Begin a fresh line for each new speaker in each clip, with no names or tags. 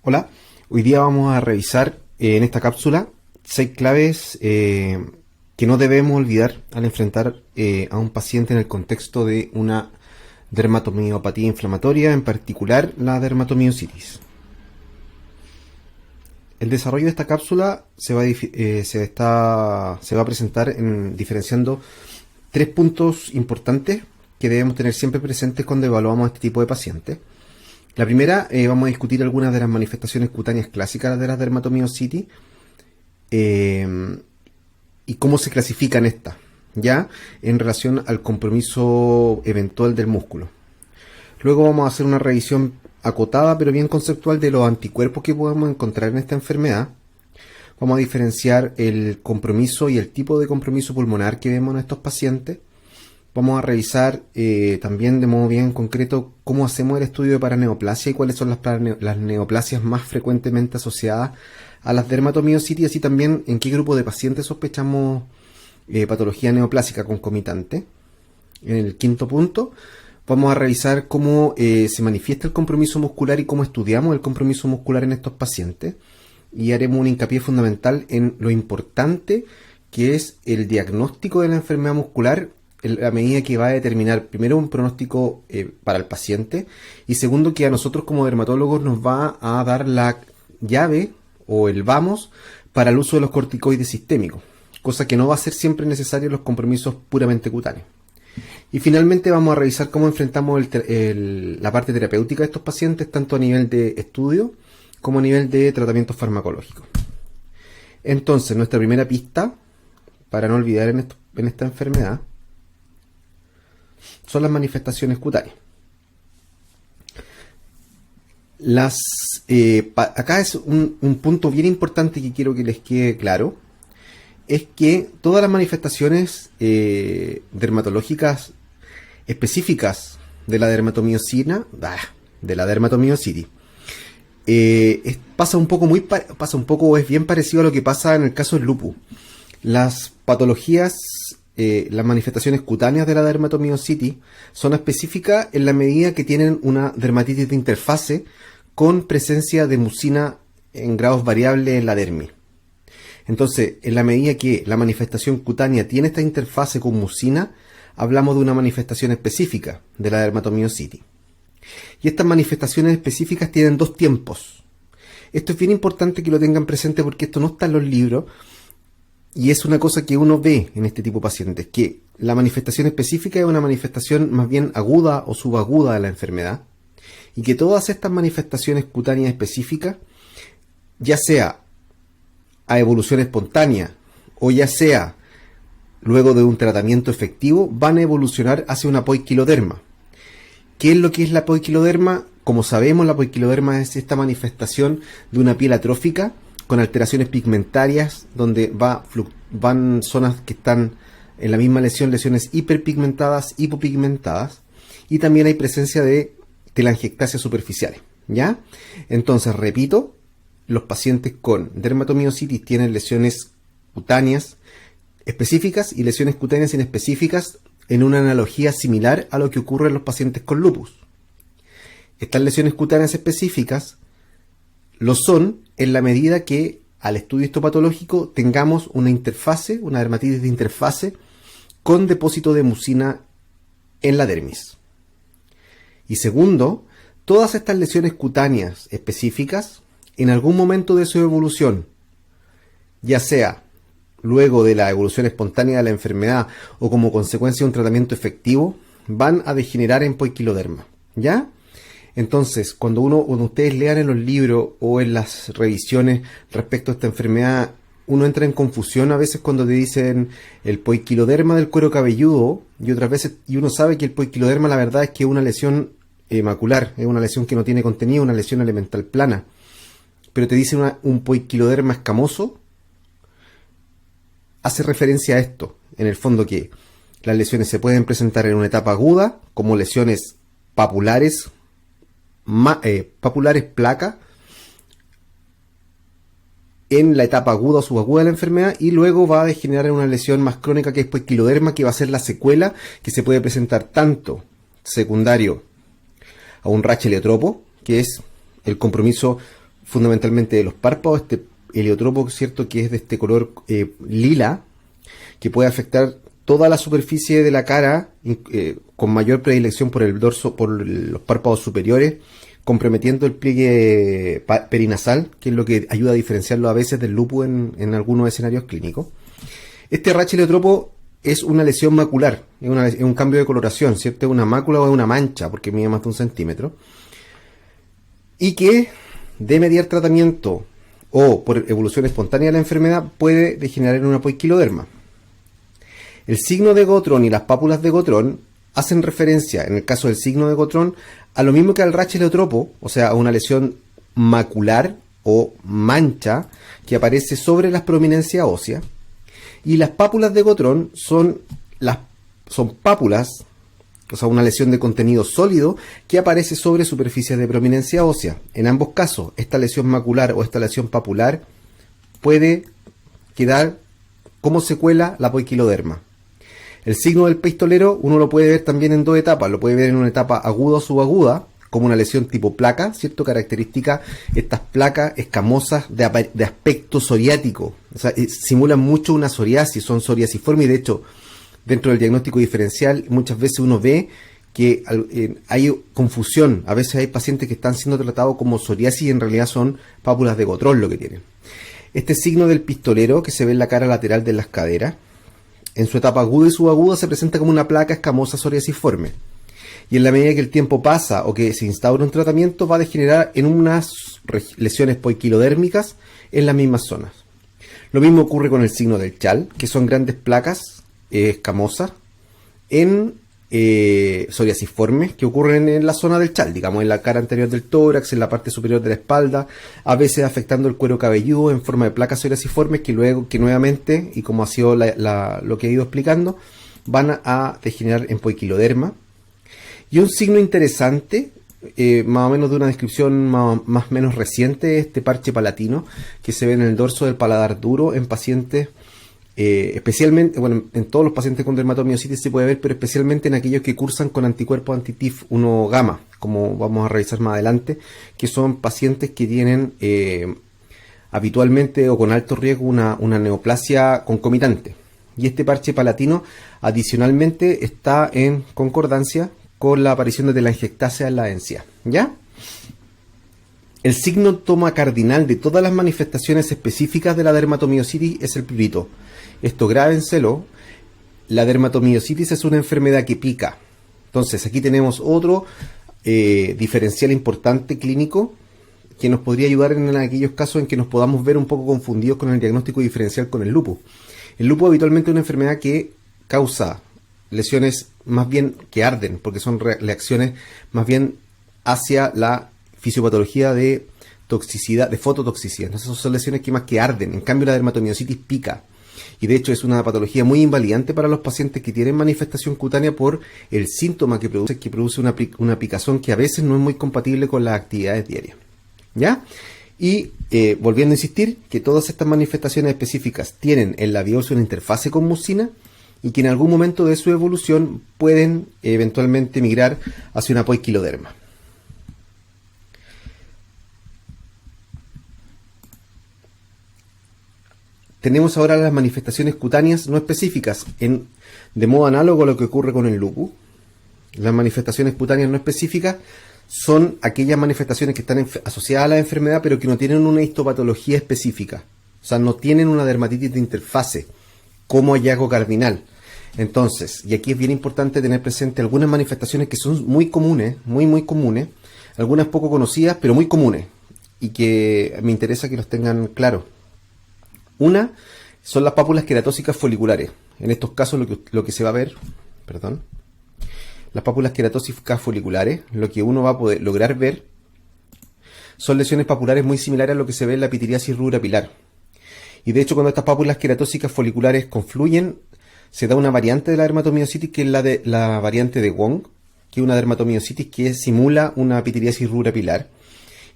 Hola, hoy día vamos a revisar en esta cápsula 6 claves que no debemos olvidar al enfrentar a un paciente en el contexto de una dermatomiopatía inflamatoria, en particular la dermatomiositis. El desarrollo de esta cápsula se va a presentar diferenciando 3 puntos importantes que debemos tener siempre presentes cuando evaluamos a este tipo de pacientes. La primera, vamos a discutir algunas de las manifestaciones cutáneas clásicas de la dermatomiositis y cómo se clasifican estas, ya en relación al compromiso eventual del músculo. Luego vamos a hacer una revisión acotada pero bien conceptual de los anticuerpos que podemos encontrar en esta enfermedad. Vamos a diferenciar el compromiso y el tipo de compromiso pulmonar que vemos en estos pacientes. Vamos a revisar también de modo bien concreto cómo hacemos el estudio de paraneoplasia y cuáles son las neoplasias más frecuentemente asociadas a las dermatomiositis y también en qué grupo de pacientes sospechamos patología neoplásica concomitante. En el quinto punto vamos a revisar cómo se manifiesta el compromiso muscular y cómo estudiamos el compromiso muscular en estos pacientes. Y haremos un hincapié fundamental en lo importante que es el diagnóstico de la enfermedad muscular en la medida que va a determinar primero un pronóstico para el paciente y segundo que a nosotros como dermatólogos nos va a dar la llave o el vamos para el uso de los corticoides sistémicos, cosa que no va a ser siempre necesario en los compromisos puramente cutáneos. Y finalmente vamos a revisar cómo enfrentamos la parte terapéutica de estos pacientes, tanto a nivel de estudio como a nivel de tratamiento farmacológico. Entonces, nuestra primera pista, para no olvidar en esta enfermedad, son las manifestaciones cutáneas. Acá es un punto bien importante que quiero que les quede claro, es que todas las manifestaciones dermatológicas específicas de la dermatomiositis, pasa un poco, es bien parecido a lo que pasa en el caso del lupus. Las patologías, las manifestaciones cutáneas de la dermatomiositis son específicas en la medida que tienen una dermatitis de interfase con presencia de mucina en grados variables en la dermis. Entonces, en la medida que la manifestación cutánea tiene esta interfase con mucina, hablamos de una manifestación específica de la dermatomiositis. Y estas manifestaciones específicas tienen 2 tiempos. Esto es bien importante que lo tengan presente porque esto no está en los libros y es una cosa que uno ve en este tipo de pacientes, que la manifestación específica es una manifestación más bien aguda o subaguda de la enfermedad y que todas estas manifestaciones cutáneas específicas, ya sea a evolución espontánea o ya sea luego de un tratamiento efectivo, van a evolucionar hacia una poiquiloderma. ¿Qué es lo que es la poiquiloderma? Como sabemos, la poiquiloderma es esta manifestación de una piel atrófica con alteraciones pigmentarias, donde van zonas que están en la misma lesión, lesiones hiperpigmentadas, hipopigmentadas, y también hay presencia de telangiectasias superficiales, ¿ya? Entonces, repito, los pacientes con dermatomiositis tienen lesiones cutáneas específicas y lesiones cutáneas inespecíficas en una analogía similar a lo que ocurre en los pacientes con lupus. Estas lesiones cutáneas específicas lo son en la medida que al estudio histopatológico tengamos una interfase, una dermatitis de interfase con depósito de mucina en la dermis. Y segundo, todas estas lesiones cutáneas específicas en algún momento de su evolución, ya sea luego de la evolución espontánea de la enfermedad o como consecuencia de un tratamiento efectivo, van a degenerar en poiquiloderma, ¿ya? Entonces, cuando ustedes lean en los libros o en las revisiones respecto a esta enfermedad, uno entra en confusión a veces cuando te dicen el poiquiloderma del cuero cabelludo y otras veces, y uno sabe que el poiquiloderma la verdad es que es una lesión macular, es una lesión que no tiene contenido, una lesión elemental plana, pero te dicen un poiquiloderma escamoso, hace referencia a esto, en el fondo que las lesiones se pueden presentar en una etapa aguda, como lesiones papulares, placa, en la etapa aguda o subaguda de la enfermedad, y luego va a degenerar en una lesión más crónica que es poiquiloderma, que va a ser la secuela que se puede presentar tanto secundario a un rache heliotropo, que es el compromiso fundamentalmente de los párpados, este heliotropo, ¿cierto?, que es de este color lila, que puede afectar toda la superficie de la cara, con mayor predilección por el dorso, por los párpados superiores, comprometiendo el pliegue perinasal, que es lo que ayuda a diferenciarlo a veces del lupus en algunos escenarios clínicos. Este rache heliotropo es una lesión macular, es un cambio de coloración, ¿cierto? Es una mácula o es una mancha, porque mide más de 1 centímetro, y que de mediar tratamiento o por evolución espontánea de la enfermedad puede degenerar en una poiquiloderma. El signo de Gottron y las pápulas de Gottron hacen referencia, en el caso del signo de Gottron, a lo mismo que al rache heliotropo, o sea, a una lesión macular o mancha que aparece sobre las prominencias óseas. Y las pápulas de Gottron son pápulas, o sea, una lesión de contenido sólido que aparece sobre superficies de prominencia ósea. En ambos casos, esta lesión macular o esta lesión papular puede quedar como secuela la poiquiloderma. El signo del pistolero uno lo puede ver también en 2 etapas. Lo puede ver en una etapa aguda o subaguda, como una lesión tipo placa, ¿cierto? Característica, estas placas escamosas de aspecto psoriático. O sea, simulan mucho una psoriasis, son psoriasiformes, y de hecho, dentro del diagnóstico diferencial, muchas veces uno ve que hay confusión. A veces hay pacientes que están siendo tratados como psoriasis y en realidad son pápulas de Gottron lo que tienen. Este signo del pistolero, que se ve en la cara lateral de las caderas, en su etapa aguda y subaguda se presenta como una placa escamosa psoriasiforme. Y en la medida que el tiempo pasa o que se instaura un tratamiento, va a degenerar en unas lesiones poiquilodérmicas en las mismas zonas. Lo mismo ocurre con el signo del chal, que son grandes placas escamosas en psoriasiformes que ocurren en la zona del chal, digamos en la cara anterior del tórax, en la parte superior de la espalda, a veces afectando el cuero cabelludo en forma de placas psoriasiformes que nuevamente, y como ha sido lo que he ido explicando, van a degenerar en poiquiloderma. Y un signo interesante, más o menos de una descripción más o menos reciente, este parche palatino que se ve en el dorso del paladar duro en pacientes, especialmente, bueno, en todos los pacientes con dermatomiositis se puede ver, pero especialmente en aquellos que cursan con anticuerpos anti-TIF1 gamma, como vamos a revisar más adelante, que son pacientes que tienen habitualmente o con alto riesgo una neoplasia concomitante. Y este parche palatino adicionalmente está en concordancia con la aparición de telangiectasia en la encía, ¿ya? El síntoma cardinal de todas las manifestaciones específicas de la dermatomiositis es el prurito. Esto grábenselo, la dermatomiositis es una enfermedad que pica. Entonces aquí tenemos otro diferencial importante clínico que nos podría ayudar en aquellos casos en que nos podamos ver un poco confundidos con el diagnóstico diferencial con el lupus. El lupus habitualmente es una enfermedad que causa lesiones más bien que arden, porque son reacciones más bien hacia la fisiopatología de toxicidad, de fototoxicidad. Entonces son lesiones que más que arden. En cambio la dermatomiositis pica. Y de hecho es una patología muy invalidante para los pacientes que tienen manifestación cutánea por el síntoma que produce una picazón que a veces no es muy compatible con las actividades diarias. ¿Ya? Y volviendo a insistir que todas estas manifestaciones específicas tienen en la biopsia una interfase con mucina y que en algún momento de su evolución pueden eventualmente migrar hacia una poiquiloderma. Tenemos ahora las manifestaciones cutáneas no específicas, de modo análogo a lo que ocurre con el lupus. Las manifestaciones cutáneas no específicas son aquellas manifestaciones que están asociadas a la enfermedad, pero que no tienen una histopatología específica. O sea, no tienen una dermatitis de interfase como hallazgo cardinal. Entonces, y aquí es bien importante tener presente algunas manifestaciones que son muy comunes, muy comunes, algunas poco conocidas, pero muy comunes, y que me interesa que los tengan claros. Una son las pápulas queratóxicas foliculares. En estos casos lo que se va a ver, las pápulas queratóxicas foliculares, lo que uno va a poder lograr ver son lesiones papulares muy similares a lo que se ve en la pitiriasis rubra pilar. Y de hecho cuando estas pápulas queratóxicas foliculares confluyen, se da una variante de la dermatomiositis que es la variante de Wong, que es una dermatomiositis que simula una pitiriasis rubra pilar.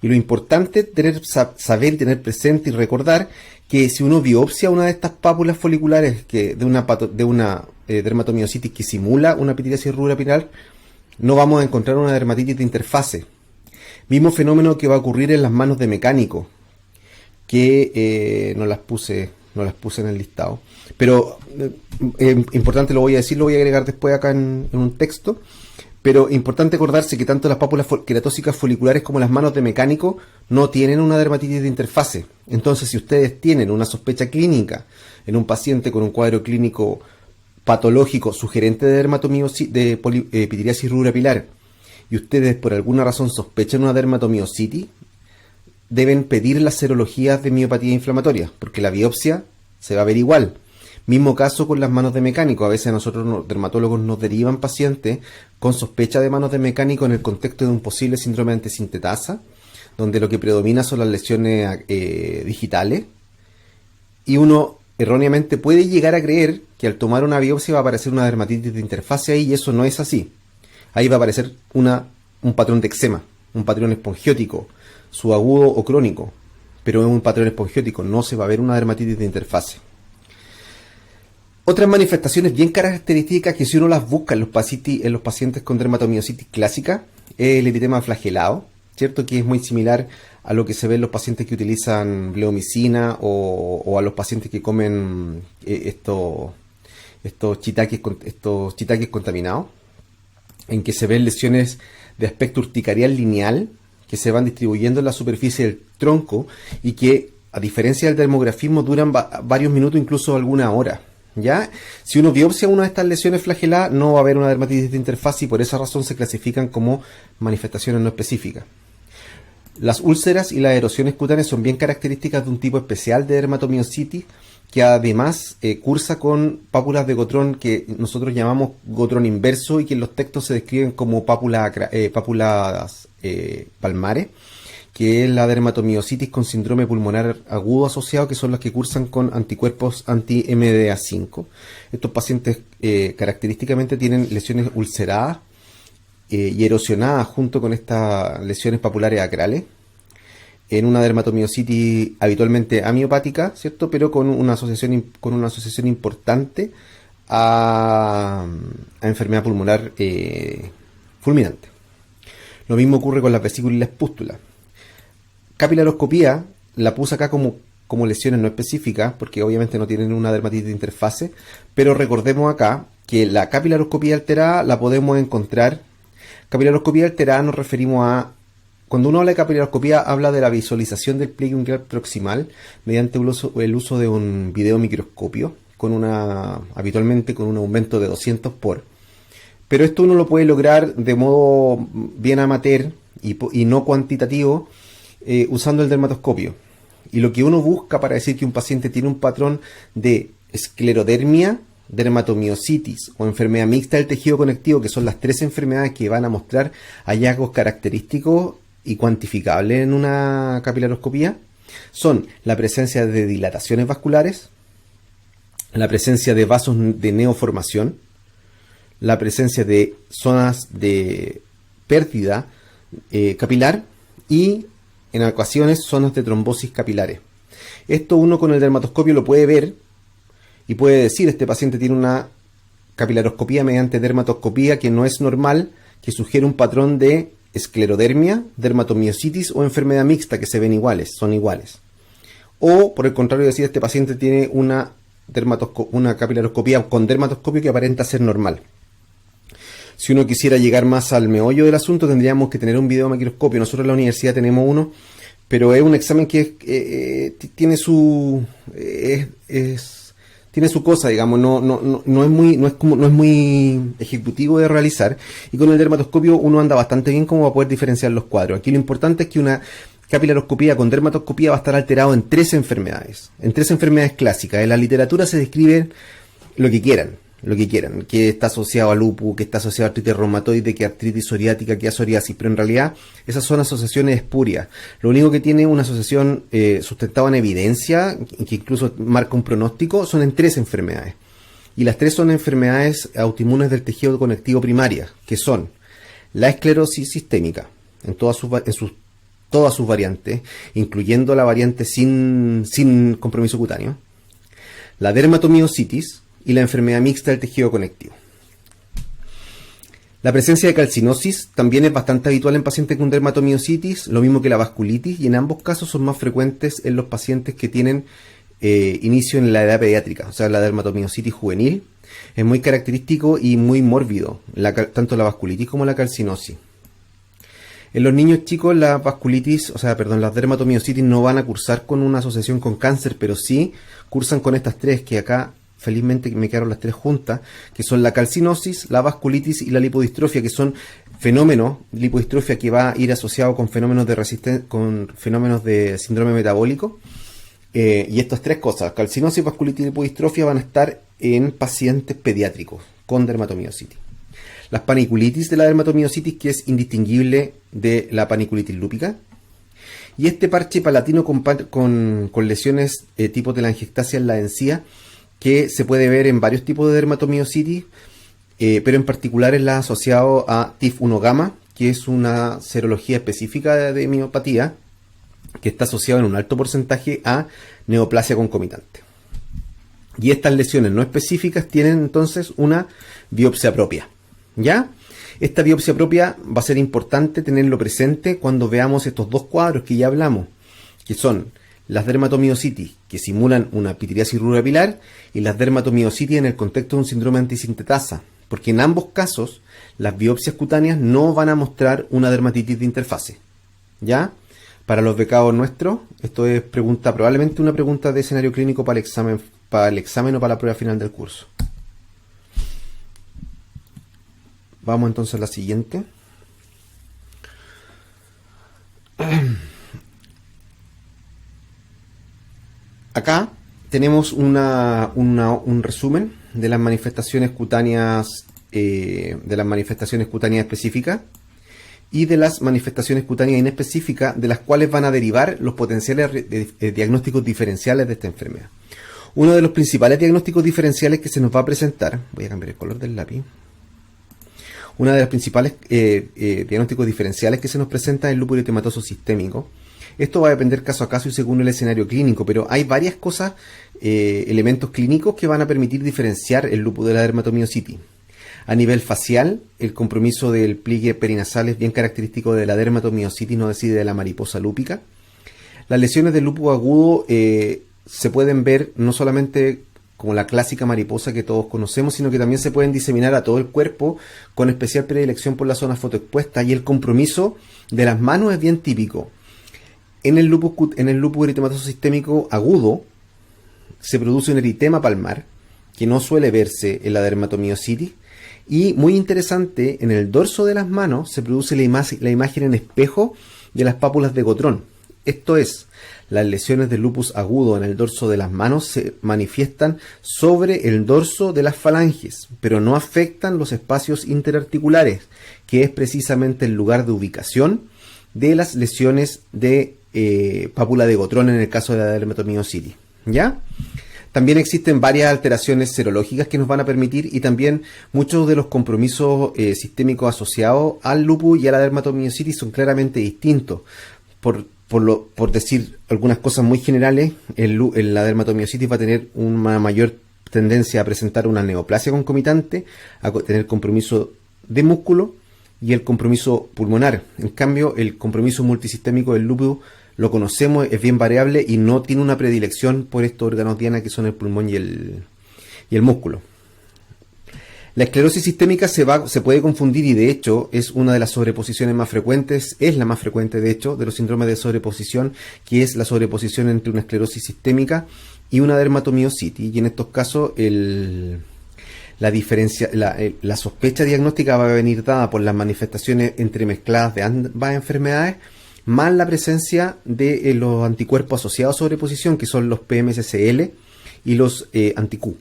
Y lo importante es saber, tener presente y recordar que si uno biopsia una de estas pápulas foliculares de una dermatomiositis que simula una pitiriasis rubra pilar, no vamos a encontrar una dermatitis de interfase. Mismo fenómeno que va a ocurrir en las manos de mecánico, que no las puse en el listado. Pero importante, lo voy a decir, lo voy a agregar después acá en un texto. Pero importante acordarse que tanto las pápulas queratóxicas foliculares como las manos de mecánico no tienen una dermatitis de interfase. Entonces, si ustedes tienen una sospecha clínica en un paciente con un cuadro clínico patológico sugerente de pitiriasis rubra pilar, y ustedes por alguna razón sospechan una dermatomiositis, deben pedir las serologías de miopatía inflamatoria, porque la biopsia se va a ver igual. Mismo caso con las manos de mecánico. A veces a nosotros los dermatólogos nos derivan pacientes con sospecha de manos de mecánico en el contexto de un posible síndrome de antisintetasa, donde lo que predomina son las lesiones digitales, y uno erróneamente puede llegar a creer que al tomar una biopsia va a aparecer una dermatitis de interfase ahí, y eso no es así. Ahí va a aparecer un patrón de eczema, un patrón espongiótico, subagudo o crónico, pero es un patrón espongiótico, no se va a ver una dermatitis de interfase. Otras manifestaciones bien características que si uno las busca en los pacientes con dermatomiositis clásica es el eritema flagelado, ¿cierto? Que es muy similar a lo que se ve en los pacientes que utilizan bleomicina o a los pacientes que comen estos shiitakes contaminados, en que se ven lesiones de aspecto urticarial lineal que se van distribuyendo en la superficie del tronco y que, a diferencia del dermografismo, duran varios minutos, incluso alguna hora. ¿Ya? Si uno biopsia una de estas lesiones flageladas, no va a haber una dermatitis de interfase y por esa razón se clasifican como manifestaciones no específicas. Las úlceras y las erosiones cutáneas son bien características de un tipo especial de dermatomiositis que además cursa con pápulas de Gotrón que nosotros llamamos Gotrón inverso y que en los textos se describen como pápulas palmares, que es la dermatomiositis con síndrome pulmonar agudo asociado, que son las que cursan con anticuerpos anti-MDA5. Estos pacientes característicamente tienen lesiones ulceradas y erosionadas junto con estas lesiones papulares acrales, en una dermatomiositis habitualmente amiopática, ¿cierto? Pero con una asociación importante a enfermedad pulmonar fulminante. Lo mismo ocurre con las vesículas y las pústulas. Capilaroscopía la puse acá como lesiones no específicas, porque obviamente no tienen una dermatitis de interfase, pero recordemos acá que la capilaroscopía alterada la podemos encontrar. Capilaroscopía alterada nos referimos a, cuando uno habla de capilaroscopía, habla de la visualización del pliegue unguial proximal mediante el uso de un videomicroscopio, habitualmente con un aumento de 200 por. Pero esto uno lo puede lograr de modo bien amateur y no cuantitativo, usando el dermatoscopio. Y lo que uno busca para decir que un paciente tiene un patrón de esclerodermia, dermatomiositis o enfermedad mixta del tejido conectivo, que son las tres enfermedades que van a mostrar hallazgos característicos y cuantificables en una capilaroscopía, son la presencia de dilataciones vasculares, la presencia de vasos de neoformación, la presencia de zonas de pérdida capilar y en ocasiones zonas de trombosis capilares. Esto uno con el dermatoscopio lo puede ver y puede decir: este paciente tiene una capilaroscopía mediante dermatoscopía que no es normal, que sugiere un patrón de esclerodermia, dermatomiositis o enfermedad mixta, que se ven iguales, son iguales. O por el contrario, decir: este paciente tiene una capilaroscopía con dermatoscopio que aparenta ser normal. Si uno quisiera llegar más al meollo del asunto, tendríamos que tener un videomicroscopio. Nosotros en la universidad tenemos uno, pero es un examen que tiene su cosa, digamos, no es muy ejecutivo de realizar, y con el dermatoscopio uno anda bastante bien como va a poder diferenciar los cuadros. Aquí lo importante es que una capilaroscopía con dermatoscopía va a estar alterado en tres enfermedades clásicas. En la literatura se describe lo que quieran, que está asociado a lupus, que está asociado a artritis reumatoide, que artritis psoriática, que a psoriasis, pero en realidad esas son asociaciones espurias. Lo único que tiene una asociación sustentada en evidencia, que incluso marca un pronóstico, son en tres enfermedades. Y las tres son enfermedades autoinmunes del tejido conectivo primaria, que son la esclerosis sistémica, en todas sus variantes, incluyendo la variante sin compromiso cutáneo, la dermatomiositis y la enfermedad mixta del tejido conectivo. La presencia de calcinosis también es bastante habitual en pacientes con dermatomiositis, lo mismo que la vasculitis, y en ambos casos son más frecuentes en los pacientes que tienen inicio en la edad pediátrica, o sea, la dermatomiositis juvenil. Es muy característico y muy mórbido, tanto la vasculitis como la calcinosis. En los niños chicos, la vasculitis, las dermatomiositis no van a cursar con una asociación con cáncer, pero sí cursan con estas tres, que acá felizmente me quedaron las tres juntas, que son la calcinosis, la vasculitis y la lipodistrofia, que son fenómenos, lipodistrofia que va a ir asociado con fenómenos de con fenómenos de síndrome metabólico. Y estas tres cosas, calcinosis, vasculitis y lipodistrofia, van a estar en pacientes pediátricos con dermatomiositis. Las paniculitis de la dermatomiositis, que es indistinguible de la paniculitis lúpica. Y este parche palatino con lesiones tipo telangiectasia en la encía, que se puede ver en varios tipos de dermatomiositis, pero en particular es la asociado a TIF1 gamma, que es una serología específica de miopatía, que está asociado en un alto porcentaje a neoplasia concomitante. Y estas lesiones no específicas tienen entonces una biopsia propia. ¿Ya? Esta biopsia propia va a ser importante tenerlo presente cuando veamos estos dos cuadros que ya hablamos, que son las dermatomiositis que simulan una pitiriasis rubra pilar y las dermatomiositis en el contexto de un síndrome antisintetasa, porque en ambos casos las biopsias cutáneas no van a mostrar una dermatitis de interfase. ¿Ya? Para los becados nuestros, esto es probablemente una pregunta de escenario clínico para el examen o para la prueba final del curso. Vamos entonces a la siguiente. Acá tenemos un resumen de las manifestaciones cutáneas específicas y de las manifestaciones cutáneas inespecíficas, de las cuales van a derivar los potenciales diagnósticos diferenciales de esta enfermedad. Uno de los principales diagnósticos diferenciales que se nos va a presentar, voy a cambiar el color del lápiz. Una de las principales diagnósticos diferenciales que se nos presenta es el lupus eritematoso sistémico. Esto va a depender caso a caso y según el escenario clínico, pero hay varias cosas, elementos clínicos que van a permitir diferenciar el lupus de la dermatomiositis. A nivel facial, el compromiso del pliegue perinasal es bien característico de la dermatomiositis, no decide de la mariposa lúpica. Las lesiones del lupus agudo se pueden ver no solamente como la clásica mariposa que todos conocemos, sino que también se pueden diseminar a todo el cuerpo, con especial predilección por la zona fotoexpuesta, y el compromiso de las manos es bien típico. En el lupus eritematoso sistémico agudo se produce un eritema palmar, que no suele verse en la dermatomiositis, y muy interesante, en el dorso de las manos se produce la imagen en espejo de las pápulas de Gotrón. Esto es, las lesiones del lupus agudo en el dorso de las manos se manifiestan sobre el dorso de las falanges, pero no afectan los espacios interarticulares, que es precisamente el lugar de ubicación de las lesiones de pápula de Gotrón en el caso de la dermatomiositis. ¿Ya? También existen varias alteraciones serológicas que nos van a permitir, y también muchos de los compromisos sistémicos asociados al lupus y a la dermatomiositis son claramente distintos. Por decir algunas cosas muy generales, la dermatomiositis va a tener una mayor tendencia a presentar una neoplasia concomitante, a tener compromiso de músculo y el compromiso pulmonar. En cambio, el compromiso multisistémico del lupus lo conocemos, es bien variable y no tiene una predilección por estos órganos diana que son el pulmón y el músculo. La esclerosis sistémica se puede confundir, y de hecho es una de las sobreposiciones más frecuentes, es la más frecuente de hecho de los síndromes de sobreposición, que es la sobreposición entre una esclerosis sistémica y una dermatomiositis, y en estos casos la sospecha diagnóstica va a venir dada por las manifestaciones entremezcladas de ambas enfermedades, más la presencia de los anticuerpos asociados a sobreposición, que son los PMSCL y los anti-Q.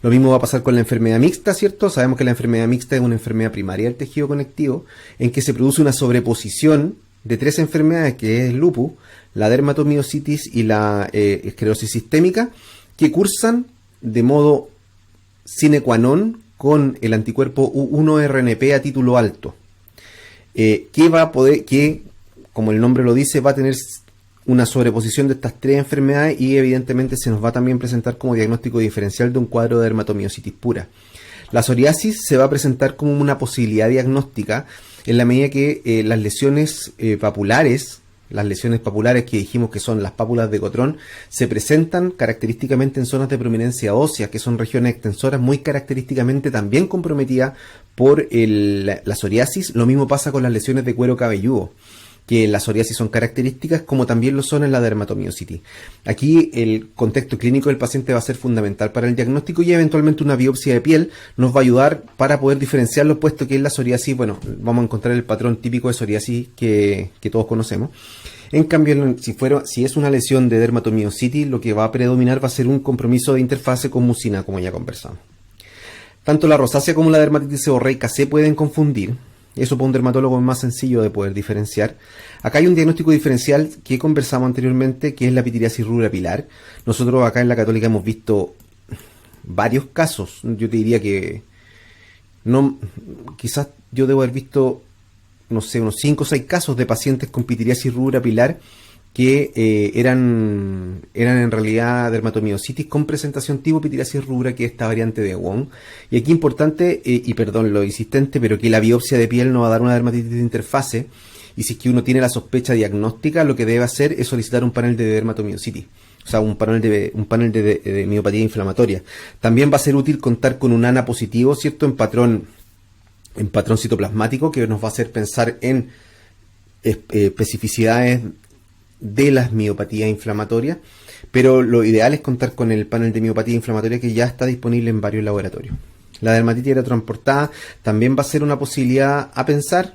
Lo mismo va a pasar con la enfermedad mixta, ¿cierto? Sabemos que la enfermedad mixta es una enfermedad primaria del tejido conectivo, en que se produce una sobreposición de tres enfermedades, que es el lupus, la dermatomiositis y la esclerosis sistémica, que cursan de modo sine qua non con el anticuerpo U1-RNP a título alto. Que, como el nombre lo dice, va a tener una sobreposición de estas tres enfermedades, y evidentemente se nos va a también presentar como diagnóstico diferencial de un cuadro de dermatomiositis pura. La psoriasis se va a presentar como una posibilidad diagnóstica en la medida que las lesiones papulares, las lesiones papulares que dijimos que son las pápulas de Cotrón, se presentan característicamente en zonas de prominencia ósea, que son regiones extensoras muy característicamente también comprometidas por la psoriasis. Lo mismo pasa con las lesiones de cuero cabelludo, que la psoriasis son características, como también lo son en la dermatomiositis. Aquí el contexto clínico del paciente va a ser fundamental para el diagnóstico y eventualmente una biopsia de piel nos va a ayudar para poder diferenciarlo, puesto que en la psoriasis, bueno, vamos a encontrar el patrón típico de psoriasis que todos conocemos. En cambio, si es una lesión de dermatomiositis, lo que va a predominar va a ser un compromiso de interfase con mucina, como ya conversamos. Tanto la rosácea como la dermatitis seborreica se pueden confundir. Eso para un dermatólogo es más sencillo de poder diferenciar. Acá hay un diagnóstico diferencial que conversamos anteriormente, que es la pitiriasis rubra pilar. Nosotros acá en la Católica hemos visto varios casos. Yo te diría que no, quizás yo debo haber visto, no sé, unos 5 o 6 casos de pacientes con pitiriasis rubra pilar que eran en realidad dermatomiositis con presentación tipo pitiriasis rubra, que es esta variante de Wong. Y aquí importante, y perdón lo insistente, pero que la biopsia de piel no va a dar una dermatitis de interfase, y si es que uno tiene la sospecha diagnóstica, lo que debe hacer es solicitar un panel de dermatomiositis, o sea, un panel de miopatía inflamatoria. También va a ser útil contar con un ANA positivo, ¿cierto?, en patrón citoplasmático, que nos va a hacer pensar en especificidades de las miopatías inflamatorias, pero lo ideal es contar con el panel de miopatía inflamatoria que ya está disponible en varios laboratorios. La dermatitis aerotransportada también va a ser una posibilidad a pensar.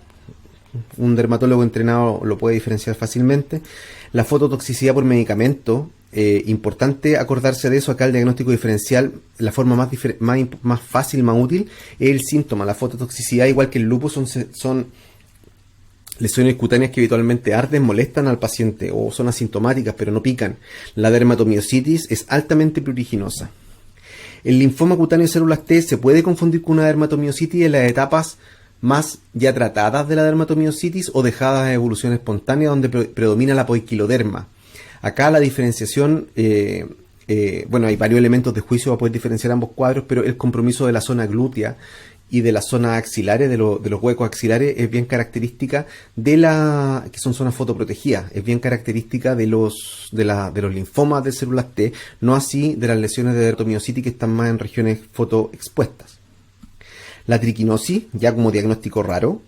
Un dermatólogo entrenado lo puede diferenciar fácilmente. La fototoxicidad por medicamento, importante acordarse de eso. Acá el diagnóstico diferencial, la forma más fácil, más útil, es el síntoma. La fototoxicidad, igual que el lupus, son lesiones cutáneas que habitualmente arden, molestan al paciente o son asintomáticas pero no pican. La dermatomiositis es altamente pruriginosa. El linfoma cutáneo de células T se puede confundir con una dermatomiositis en las etapas más ya tratadas de la dermatomiositis o dejadas a evolución espontánea, donde predomina la poiquiloderma. Acá la diferenciación, bueno, hay varios elementos de juicio para poder diferenciar ambos cuadros, pero el compromiso de la zona glútea y de las zonas axilares, de los huecos axilares, es bien característica que son zonas fotoprotegidas, es bien característica de los linfomas de células T, no así de las lesiones de dermatomiositis que están más en regiones fotoexpuestas. La triquinosis, ya como diagnóstico raro,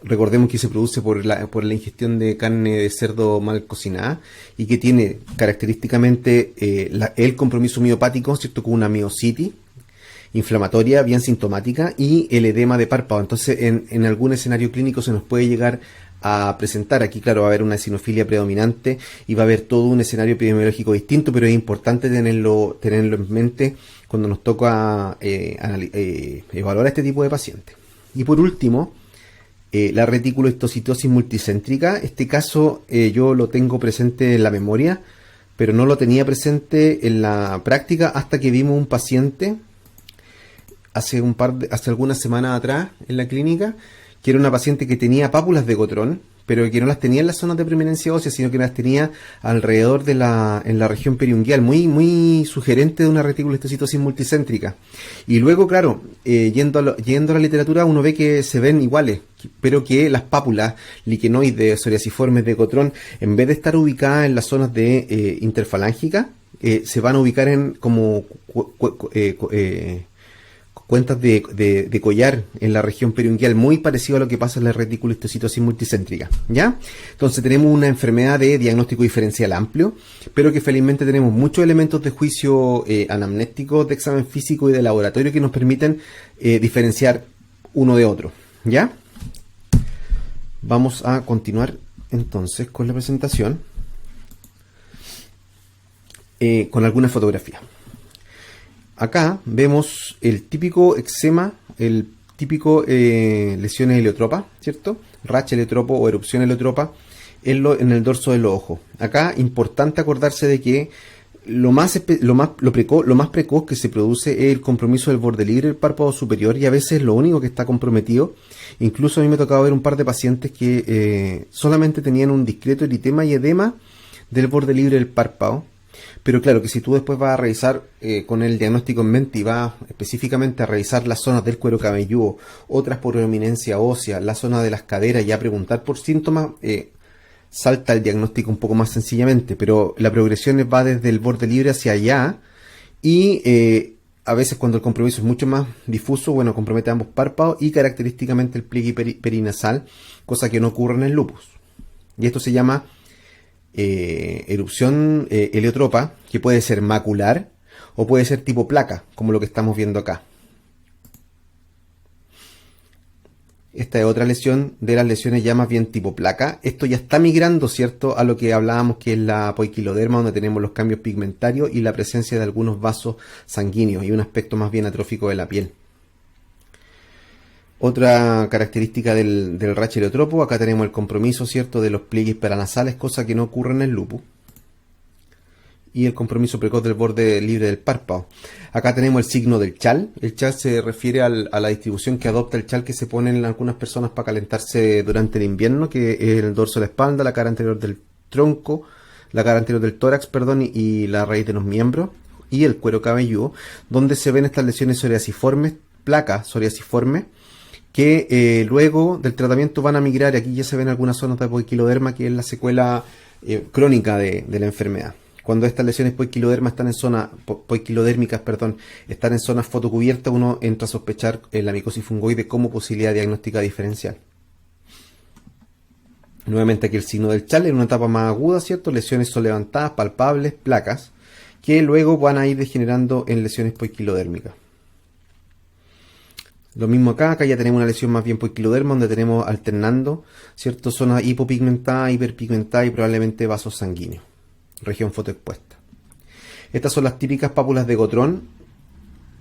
recordemos que se produce por la ingestión de carne de cerdo mal cocinada y que tiene característicamente el compromiso miopático, ¿cierto?, con una miositis inflamatoria bien sintomática y el edema de párpado. Entonces en algún escenario clínico se nos puede llegar a presentar. Aquí, claro, va a haber una eosinofilia predominante y va a haber todo un escenario epidemiológico distinto, pero es importante tenerlo en mente cuando nos toca evaluar a este tipo de pacientes. Y por último, la reticulohistocitosis multicéntrica. Este caso yo lo tengo presente en la memoria, pero no lo tenía presente en la práctica hasta que vimos un paciente hace algunas semanas atrás en la clínica, que era una paciente que tenía pápulas de Cotrón, pero que no las tenía en las zonas de preeminencia ósea, sino que las tenía alrededor en la región periungual, muy sugerente de una reticulohistocitosis multicéntrica. Y luego, claro, yendo a la literatura, uno ve que se ven iguales, pero que las pápulas liquenoides, psoriasiformes de Cotrón, en vez de estar ubicadas en las zonas de interfalángica, se van a ubicar en como cuentas de collar en la región periungual, muy parecido a lo que pasa en la reticulohistocitosis multicéntrica, ¿ya? Entonces tenemos una enfermedad de diagnóstico diferencial amplio, pero que felizmente tenemos muchos elementos de juicio anamnéstico, de examen físico y de laboratorio que nos permiten diferenciar uno de otro, ¿ya? Vamos a continuar entonces con la presentación con alguna fotografía. Acá vemos el típico eczema, el típico lesiones heliotropas, ¿cierto? Racha heliotropo o erupción heliotropa en el dorso de los ojos. Acá importante acordarse de que lo más precoz que se produce es el compromiso del borde libre del párpado superior, y a veces lo único que está comprometido. Incluso a mí me ha tocado ver un par de pacientes que solamente tenían un discreto eritema y edema del borde libre del párpado. Pero claro que si tú después vas a revisar con el diagnóstico en mente y vas específicamente a revisar las zonas del cuero cabelludo, otras por prominencia ósea, la zona de las caderas y a preguntar por síntomas, salta el diagnóstico un poco más sencillamente, pero la progresión va desde el borde libre hacia allá y a veces cuando el compromiso es mucho más difuso, bueno, compromete ambos párpados y característicamente el pliegue perinasal, cosa que no ocurre en el lupus. Y esto se llama erupción heliotropa, que puede ser macular o puede ser tipo placa, como lo que estamos viendo acá. Esta es otra lesión de las lesiones ya más bien tipo placa. Esto ya está migrando, ¿cierto?, a lo que hablábamos que es la poiquiloderma, donde tenemos los cambios pigmentarios y la presencia de algunos vasos sanguíneos y un aspecto más bien atrófico de la piel. Otra característica del rash heliotropo, acá tenemos el compromiso, ¿cierto?, de los pliegues paranasales, cosa que no ocurre en el lupus. Y el compromiso precoz del borde libre del párpado. Acá tenemos el signo del chal. El chal se refiere a la distribución que adopta el chal que se pone en algunas personas para calentarse durante el invierno, que es el dorso de la espalda, la cara anterior del tronco, la cara anterior del tórax, perdón, y la raíz de los miembros, y el cuero cabelludo, donde se ven estas lesiones psoriasiformes, placas psoriasiformes, que luego del tratamiento van a migrar, y aquí ya se ven algunas zonas de poiquiloderma, que es la secuela crónica de la enfermedad. Cuando estas lesiones están en poiquilodérmicas, están en zonas fotocubiertas, uno entra a sospechar la micosis fungoide como posibilidad diagnóstica diferencial. Nuevamente aquí el signo del chal en una etapa más aguda, ¿cierto? Lesiones son levantadas, palpables, placas, que luego van a ir degenerando en lesiones poiquilodérmicas. Lo mismo acá ya tenemos una lesión más bien poiquiloderma, donde tenemos alternando, ¿cierto?, zonas hipopigmentada, hiperpigmentada y probablemente vasos sanguíneos. Región fotoexpuesta. Estas son las típicas pápulas de Gotrón,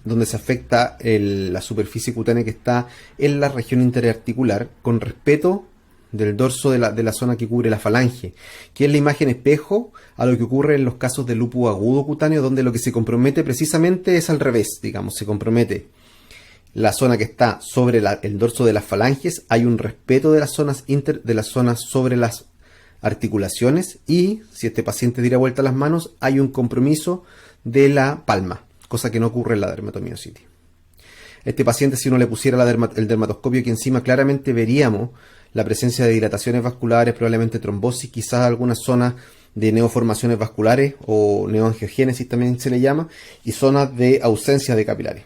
donde se afecta la superficie cutánea que está en la región interarticular, con respeto del dorso de la zona que cubre la falange, que es la imagen espejo a lo que ocurre en los casos de lupus agudo cutáneo, donde lo que se compromete precisamente es al revés, digamos, se compromete la zona que está sobre el dorso de las falanges, hay un respeto de las zonas sobre las articulaciones, y si este paciente diera vuelta las manos, hay un compromiso de la palma, cosa que no ocurre en la dermatomiositis. Este paciente, si uno le pusiera el dermatoscopio aquí encima, claramente veríamos la presencia de dilataciones vasculares, probablemente trombosis, quizás algunas zonas de neoformaciones vasculares o neoangiogénesis también se le llama, y zonas de ausencia de capilares.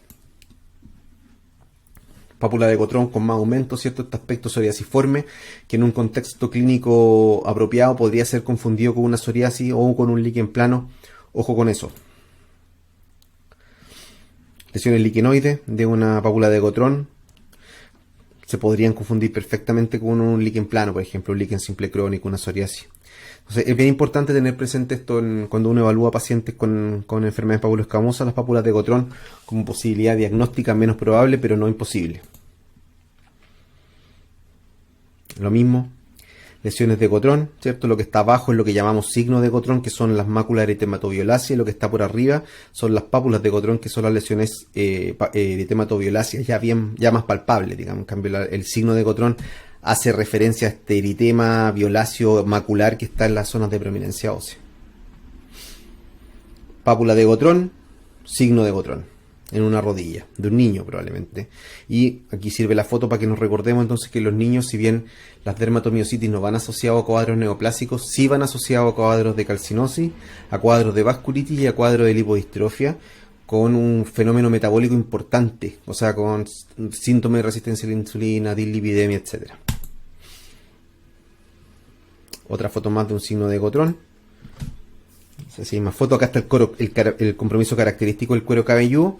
Pápula de Gotrón con más aumento, ¿cierto? Este aspecto psoriasiforme, que en un contexto clínico apropiado podría ser confundido con una psoriasis o con un líquen plano. Ojo con eso. Lesiones liquenoides de una pápula de Gotrón se podrían confundir perfectamente con un líquen plano, por ejemplo, un líquen simple crónico, una psoriasis. Entonces, es bien importante tener presente esto cuando uno evalúa pacientes con enfermedades papuloescamosas, las pápulas de Gotrón como posibilidad diagnóstica menos probable, pero no imposible. Lo mismo, lesiones de Gotrón, ¿cierto? Lo que está abajo es lo que llamamos signo de Gotrón, que son las máculas eritematoviolaceas, y lo que está por arriba son las pápulas de Gotrón, que son las lesiones eritematoviolaceas ya más palpables, digamos. En cambio, el signo de Gotrón hace referencia a este eritema violáceo macular que está en las zonas de prominencia ósea. Pápula de Gotrón, signo de Gotrón, en una rodilla, de un niño probablemente. Y aquí sirve la foto para que nos recordemos entonces que los niños, si bien las dermatomiositis no van asociados a cuadros neoplásicos, sí van asociados a cuadros de calcinosis, a cuadros de vasculitis y a cuadros de lipodistrofia, con un fenómeno metabólico importante, o sea, con síntomas de resistencia a la insulina, dislipidemia, etc. Otra foto más de un signo de Gotrón. Así, más foto. Acá está el compromiso característico del cuero cabelludo,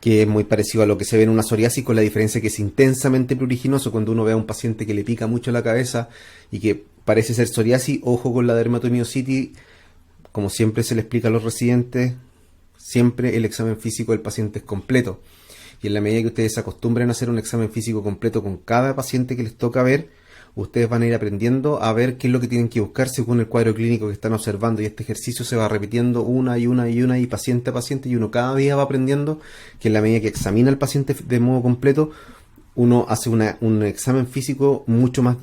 que es muy parecido a lo que se ve en una psoriasis, con la diferencia que es intensamente pruriginoso. Cuando uno ve a un paciente que le pica mucho la cabeza y que parece ser psoriasis, ojo con la dermatomiositis. Como siempre se le explica a los residentes, siempre el examen físico del paciente es completo. Y en la medida que ustedes se acostumbren a hacer un examen físico completo con cada paciente que les toca ver, ustedes van a ir aprendiendo a ver qué es lo que tienen que buscar según el cuadro clínico que están observando, y este ejercicio se va repitiendo una y paciente a paciente, y uno cada día va aprendiendo que en la medida que examina al paciente de modo completo, uno hace un examen físico mucho más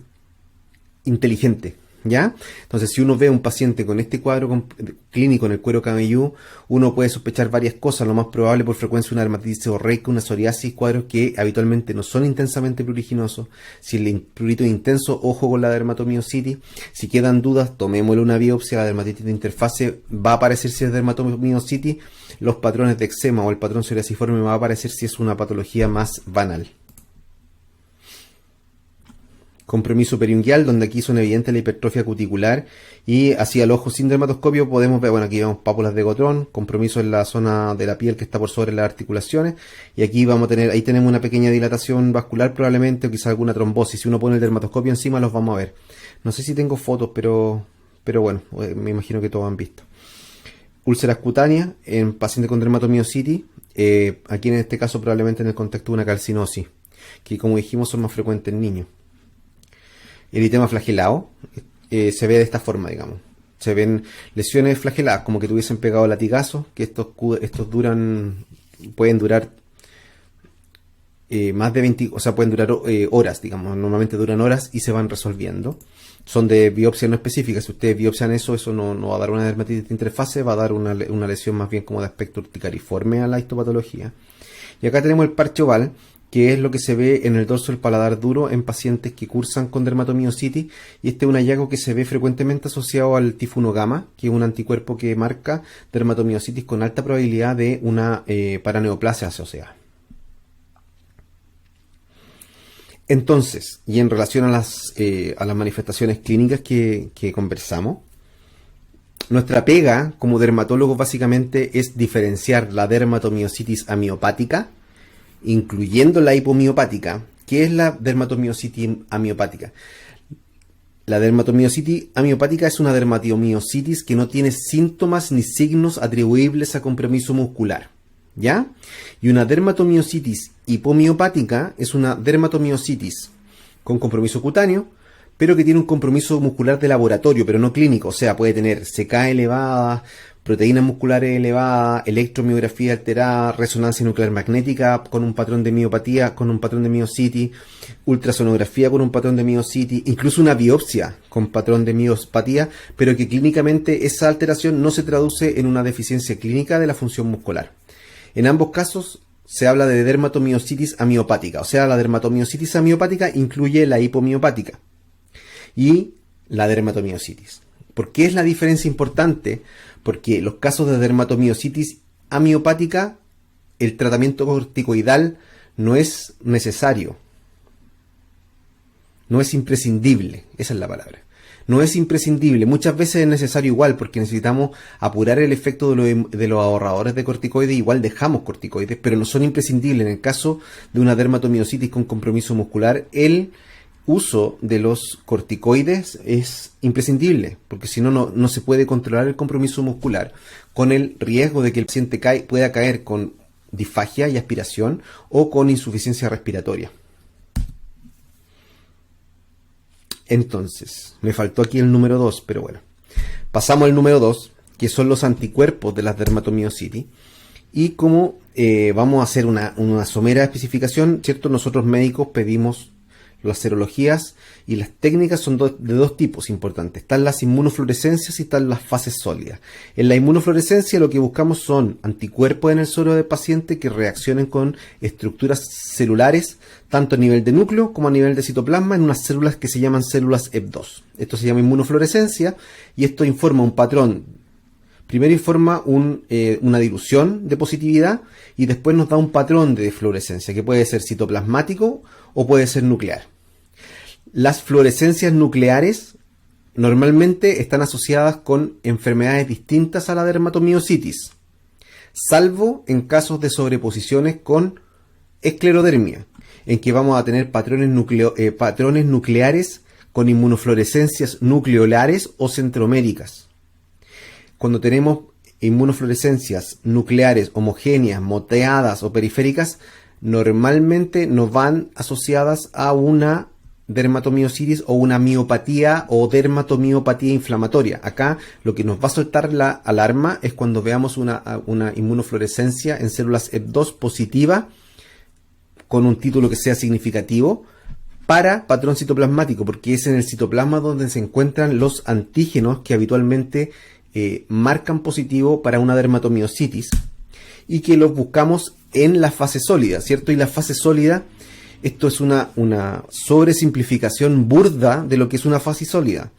inteligente, ¿Ya? Entonces, si uno ve a un paciente con este cuadro clínico en el cuero cabelludo, uno puede sospechar varias cosas. Lo más probable, por frecuencia, una dermatitis seborreica, una psoriasis, cuadros que habitualmente no son intensamente pruriginosos. Si el prurito es intenso, ojo con la dermatomiositis. Si quedan dudas, tomémosle una biopsia. La dermatitis de interfase va a aparecer si es dermatomiositis. Los patrones de eczema o el patrón psoriasiforme va a aparecer si es una patología más banal. Compromiso periungual, donde aquí son evidentes la hipertrofia cuticular y hacia el ojo sin dermatoscopio podemos ver, bueno, aquí vemos pápulas de Gotrón, compromiso en la zona de la piel que está por sobre las articulaciones y aquí vamos a tener, ahí tenemos una pequeña dilatación vascular probablemente o quizá alguna trombosis. Si uno pone el dermatoscopio encima los vamos a ver. No sé si tengo fotos, pero bueno, me imagino que todos han visto. Úlceras cutáneas en pacientes con dermatomiositis, aquí en este caso probablemente en el contexto de una calcinosis, que como dijimos son más frecuentes en niños. Eritema flagelado se ve de esta forma, digamos. Se ven lesiones flageladas, como que tuviesen pegado latigazos, que estos pueden durar más de 20, o sea, pueden durar horas, digamos. Normalmente duran horas y se van resolviendo. Son de biopsia no específica. Si ustedes biopsian eso no va a dar una dermatitis de interfase, va a dar una lesión más bien como de aspecto urticariforme a la histopatología. Y acá tenemos el parche oval, que es lo que se ve en el dorso del paladar duro en pacientes que cursan con dermatomiositis, y este es un hallazgo que se ve frecuentemente asociado al tifuno gamma, que es un anticuerpo que marca dermatomiositis con alta probabilidad de una paraneoplasia asociada. Entonces, y en relación a las manifestaciones clínicas que conversamos, nuestra pega como dermatólogos básicamente es diferenciar la dermatomiositis amiopática, incluyendo la hipomiopática. ¿Qué es la dermatomiositis amiopática? La dermatomiositis amiopática es una dermatomiositis que no tiene síntomas ni signos atribuibles a compromiso muscular, ¿ya? Y una dermatomiositis hipomiopática es una dermatomiositis con compromiso cutáneo, pero que tiene un compromiso muscular de laboratorio, pero no clínico. O sea, puede tener CK elevada, proteínas musculares elevadas, electromiografía alterada, resonancia nuclear magnética con un patrón de miopatía, con un patrón de miositis, ultrasonografía con un patrón de miositis, incluso una biopsia con patrón de miopatía, pero que clínicamente esa alteración no se traduce en una deficiencia clínica de la función muscular. En ambos casos se habla de dermatomiositis amiopática, o sea, la dermatomiositis amiopática incluye la hipomiopática y la dermatomiositis. ¿Por qué es la diferencia importante? Porque los casos de dermatomiositis amiopática, el tratamiento corticoidal no es necesario, no es imprescindible, esa es la palabra. No es imprescindible, muchas veces es necesario igual, porque necesitamos apurar el efecto de los ahorradores de corticoides, igual dejamos corticoides, pero no son imprescindibles. En el caso de una dermatomiositis con compromiso muscular, el uso de los corticoides es imprescindible, porque si no, no se puede controlar el compromiso muscular, con el riesgo de que el paciente pueda caer con disfagia y aspiración o con insuficiencia respiratoria. Entonces, me faltó aquí el número 2, pero bueno. Pasamos al número 2, que son los anticuerpos de las dermatomiositis. Y como vamos a hacer una somera especificación, ¿cierto? Nosotros médicos pedimos las serologías y las técnicas son de dos tipos importantes. Están las inmunofluorescencias y están las fases sólidas. En la inmunofluorescencia lo que buscamos son anticuerpos en el suero del paciente que reaccionen con estructuras celulares, tanto a nivel de núcleo como a nivel de citoplasma, en unas células que se llaman células EP2. Esto se llama inmunofluorescencia y esto informa un patrón. Primero informa una dilución de positividad y después nos da un patrón de fluorescencia que puede ser citoplasmático o puede ser nuclear. Las fluorescencias nucleares normalmente están asociadas con enfermedades distintas a la dermatomiositis, salvo en casos de sobreposiciones con esclerodermia, en que vamos a tener patrones nucleares con inmunofluorescencias nucleolares o centroméricas. Cuando tenemos inmunofluorescencias nucleares homogéneas, moteadas o periféricas, normalmente no van asociadas a una dermatomiositis o una miopatía o dermatomiopatía inflamatoria. Acá lo que nos va a soltar la alarma es cuando veamos una inmunofluorescencia en células EP2 positiva con un título que sea significativo, para patrón citoplasmático, porque es en el citoplasma donde se encuentran los antígenos que habitualmente marcan positivo para una dermatomiositis y que los buscamos en la fase sólida, ¿cierto? Y la fase sólida, esto es una sobresimplificación burda de lo que es una fase sólida.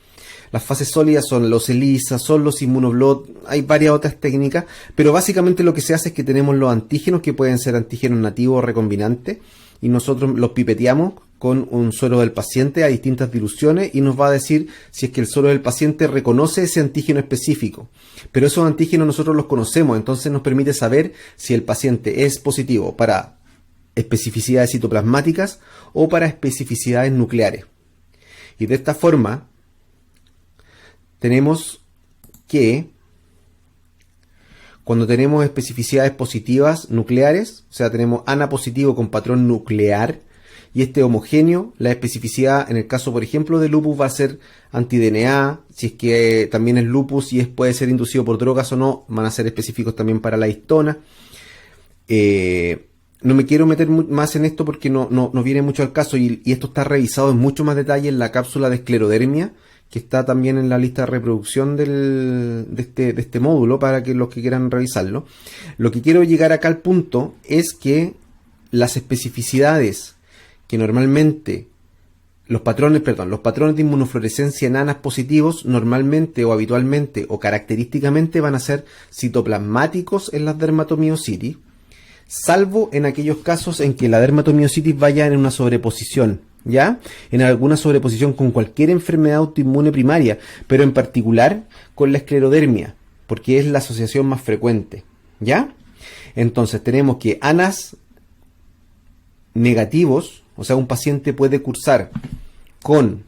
Las fases sólidas son los ELISA, son los inmunoblot, hay varias otras técnicas, pero básicamente lo que se hace es que tenemos los antígenos, que pueden ser antígenos nativos o recombinantes, y nosotros los pipeteamos con un suero del paciente a distintas diluciones y nos va a decir si es que el suero del paciente reconoce ese antígeno específico. Pero esos antígenos nosotros los conocemos, entonces nos permite saber si el paciente es positivo para especificidades citoplasmáticas o para especificidades nucleares. Y de esta forma tenemos que cuando tenemos especificidades positivas nucleares, o sea, tenemos ANA positivo con patrón nuclear y este homogéneo, la especificidad en el caso, por ejemplo, de lupus va a ser anti-DNA, si es que también es lupus y puede ser inducido por drogas o no, van a ser específicos también para la histona. No me quiero meter más en esto porque no viene mucho al caso y esto está revisado en mucho más detalle en la cápsula de esclerodermia, que está también en la lista de reproducción de este módulo para que los que quieran revisarlo. Lo que quiero llegar acá al punto es que las especificidades que normalmente los patrones de inmunofluorescencia en ANAs positivos normalmente o habitualmente o característicamente van a ser citoplasmáticos en las dermatomiositis, salvo en aquellos casos en que la dermatomiositis vaya en una sobreposición, ¿ya? En alguna sobreposición con cualquier enfermedad autoinmune primaria, pero en particular con la esclerodermia, porque es la asociación más frecuente, ¿ya? Entonces tenemos que ANAs negativos, o sea, un paciente puede cursar con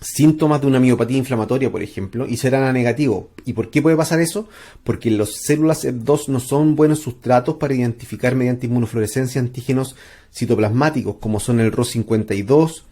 síntomas de una miopatía inflamatoria, por ejemplo, y ser ANA negativo. ¿Y por qué puede pasar eso? Porque las células EP2 no son buenos sustratos para identificar mediante inmunofluorescencia antígenos citoplasmáticos, como son el RO52,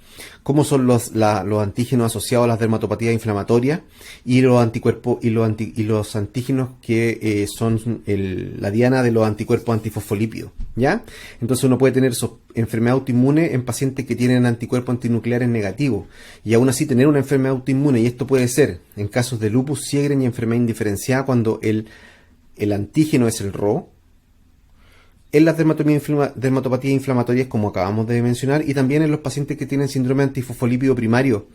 como son los antígenos asociados a las dermatopatías inflamatorias y los anticuerpos y los antígenos que son la diana de los anticuerpos antifosfolípidos, ¿ya? Entonces uno puede tener enfermedad autoinmune en pacientes que tienen anticuerpos antinucleares negativos y aún así tener una enfermedad autoinmune, y esto puede ser en casos de lupus, Sjögren y enfermedad indiferenciada cuando el antígeno es el RO, en las dermatopatías inflamatorias, como acabamos de mencionar, y también en los pacientes que tienen síndrome antifosfolípido primario.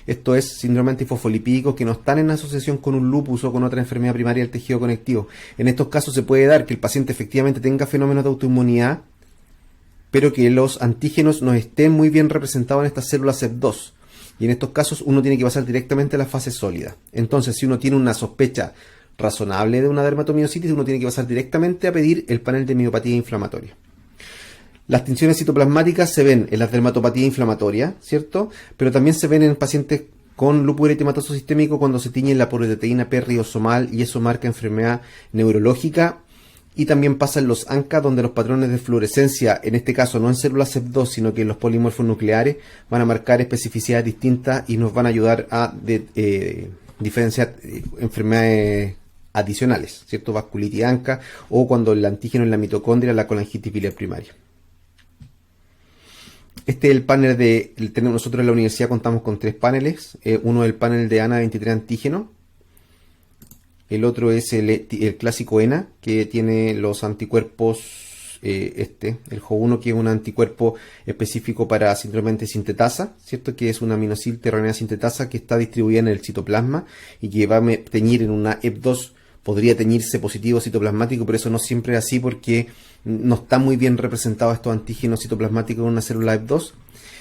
Esto es síndrome antifosfolipídico que no están en asociación con un lupus o con otra enfermedad primaria del tejido conectivo. En estos casos se puede dar que el paciente efectivamente tenga fenómenos de autoinmunidad, pero que los antígenos no estén muy bien representados en estas células EP2. Y en estos casos uno tiene que pasar directamente a la fase sólida. Entonces, si uno tiene una sospecha razonable de una dermatomiositis, uno tiene que pasar directamente a pedir el panel de miopatía inflamatoria. Las tinciones citoplasmáticas se ven en las dermatopatías inflamatorias, ¿cierto? Pero también se ven en pacientes con lupus eritematoso sistémico cuando se tiñe la proteína P ribosomal y eso marca enfermedad neurológica. Y también pasa en los ANCA, donde los patrones de fluorescencia, en este caso no en células EP2, sino que en los polimorfos nucleares, van a marcar especificidades distintas y nos van a ayudar a diferenciar enfermedades adicionales, ¿cierto? Vasculitis ANCA o cuando el antígeno en la mitocondria, la colangitis biliar primaria. Este es el panel nosotros en la universidad contamos con 3 paneles. Uno es el panel de ANA 23 antígeno. El otro es el clásico ENA, que tiene los anticuerpos, el Jo1, que es un anticuerpo específico para síndrome de sintetasa, ¿cierto? Que es una aminosil terronera sintetasa que está distribuida en el citoplasma y que va a teñir en una EP2, podría teñirse positivo citoplasmático, pero eso no siempre es así porque no está muy bien representado estos antígenos citoplasmáticos en una célula EP2.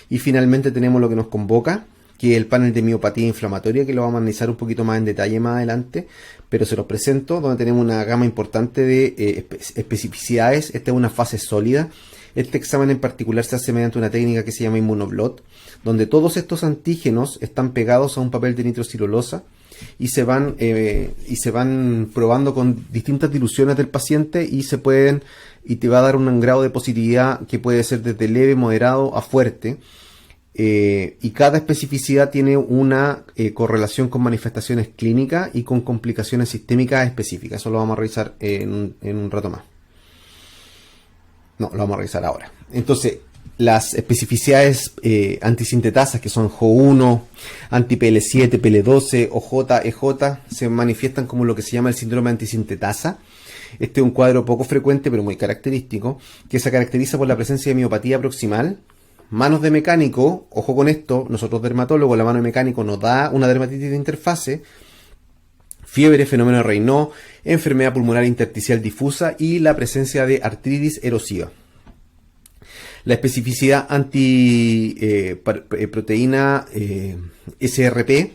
Y finalmente tenemos lo que nos convoca, que es el panel de miopatía inflamatoria, que lo vamos a analizar un poquito más en detalle más adelante, pero se los presento, donde tenemos una gama importante de especificidades. Esta es una fase sólida. Este examen en particular se hace mediante una técnica que se llama inmunoblot, donde todos estos antígenos están pegados a un papel de nitrocilulosa y se van probando con distintas diluciones del paciente y te va a dar un grado de positividad que puede ser desde leve, moderado a fuerte. Y cada especificidad tiene una correlación con manifestaciones clínicas y con complicaciones sistémicas específicas. Eso lo vamos a revisar en un rato más. No, lo vamos a revisar ahora. Entonces, Las especificidades antisintetasas, que son Jo1, anti-PL7, PL12, OJ, EJ, se manifiestan como lo que se llama el síndrome antisintetasa. Este es un cuadro poco frecuente, pero muy característico, que se caracteriza por la presencia de miopatía proximal, manos de mecánico. Ojo con esto, nosotros dermatólogos, la mano de mecánico nos da una dermatitis de interfase, fiebre, fenómeno de Raynaud, enfermedad pulmonar intersticial difusa y la presencia de artritis erosiva. La especificidad antiproteína SRP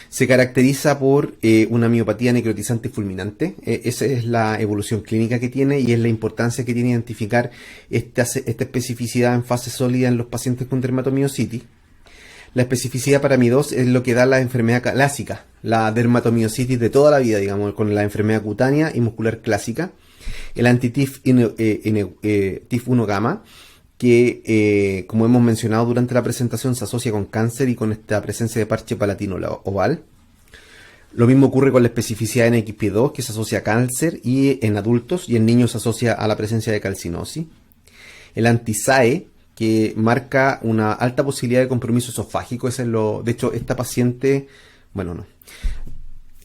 se caracteriza por una miopatía necrotizante fulminante. Esa es la evolución clínica que tiene y es la importancia que tiene identificar esta especificidad en fase sólida en los pacientes con dermatomiositis. La especificidad para Mi2 es lo que da la enfermedad clásica, la dermatomiositis de toda la vida, digamos, con la enfermedad cutánea y muscular clásica. El anti-TIF1 gamma, que como hemos mencionado durante la presentación, se asocia con cáncer y con esta presencia de parche palatino oval. Lo mismo ocurre con la especificidad NXP2, que se asocia a cáncer y en adultos, y en niños se asocia a la presencia de calcinosis. El anti-SAE, que marca una alta posibilidad de compromiso esofágico. De hecho, esta paciente,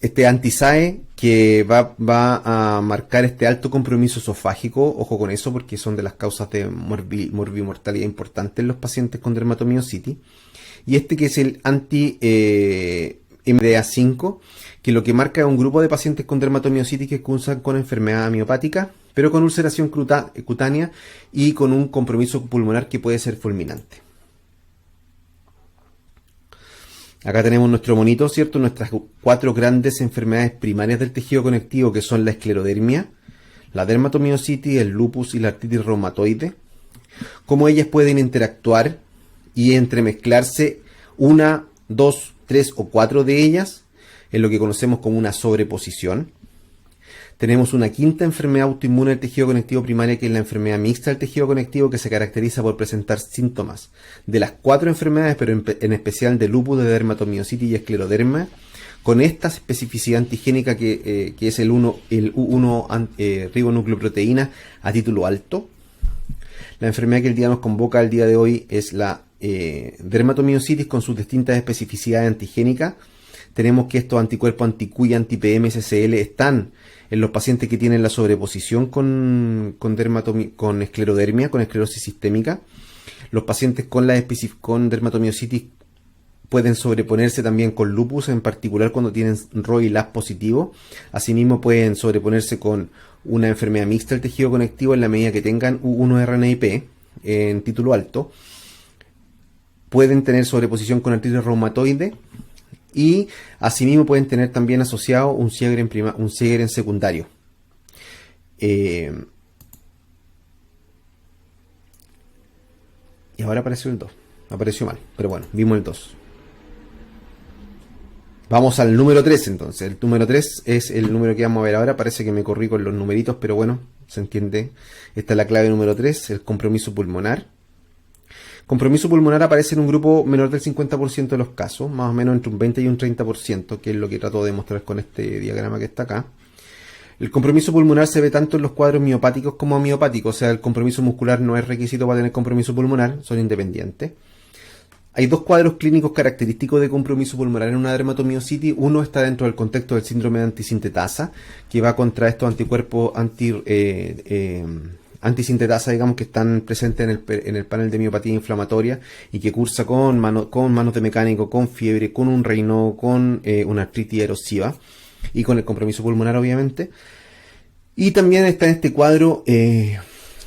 este anti-SAE que va a marcar este alto compromiso esofágico, ojo con eso porque son de las causas de morbimortalidad importantes en los pacientes con dermatomiositis. Y este que es el anti-MDA5, que lo que marca es un grupo de pacientes con dermatomiositis que cursan con enfermedad amiopática, pero con ulceración cutánea y con un compromiso pulmonar que puede ser fulminante. Acá tenemos nuestro monito, ¿cierto? Nuestras 4 grandes enfermedades primarias del tejido conectivo, que son la esclerodermia, la dermatomiositis, el lupus y la artritis reumatoide. Cómo ellas pueden interactuar y entremezclarse 1, 2, 3 o 4 de ellas en lo que conocemos como una sobreposición. Tenemos una quinta enfermedad autoinmune del tejido conectivo primaria, que es la enfermedad mixta del tejido conectivo, que se caracteriza por presentar síntomas de las 4 enfermedades, pero en especial de lupus, de dermatomiositis y escleroderma, con esta especificidad antigénica que es el U1 ribonucleoproteína a título alto. La enfermedad que el día nos convoca al día de hoy es la dermatomiositis con sus distintas especificidades antigénicas. Tenemos que estos anticuerpos anti-Q y anti-PM-SSL están en los pacientes que tienen la sobreposición con esclerodermia, con esclerosis sistémica. Los pacientes con dermatomiositis pueden sobreponerse también con lupus, en particular cuando tienen ROI y LAS positivo. Asimismo pueden sobreponerse con una enfermedad mixta del tejido conectivo en la medida que tengan U1-RNIP en título alto. Pueden tener sobreposición con artritis reumatoide. Y asimismo pueden tener también asociado un Sjögren en secundario. Y ahora apareció el 2. Apareció mal, pero bueno, vimos el 2. Vamos al número 3 entonces. El número 3 es el número que vamos a ver ahora. Parece que me corrí con los numeritos, pero bueno, se entiende. Esta es la clave número 3, el compromiso pulmonar. Compromiso pulmonar aparece en un grupo menor del 50% de los casos, más o menos entre un 20 y un 30%, que es lo que trato de mostrar con este diagrama que está acá. El compromiso pulmonar se ve tanto en los cuadros miopáticos como amiopáticos, o sea, el compromiso muscular no es requisito para tener compromiso pulmonar, son independientes. Hay 2 cuadros clínicos característicos de compromiso pulmonar en una dermatomiositis. Uno está dentro del contexto del síndrome de antisintetasa, que va contra estos anticuerpos antisintetasa, digamos, que están presentes en el panel de miopatía inflamatoria y que cursa con manos de mecánico, con fiebre, con un Raynaud, con una artritis erosiva y con el compromiso pulmonar, obviamente. Y también está en este cuadro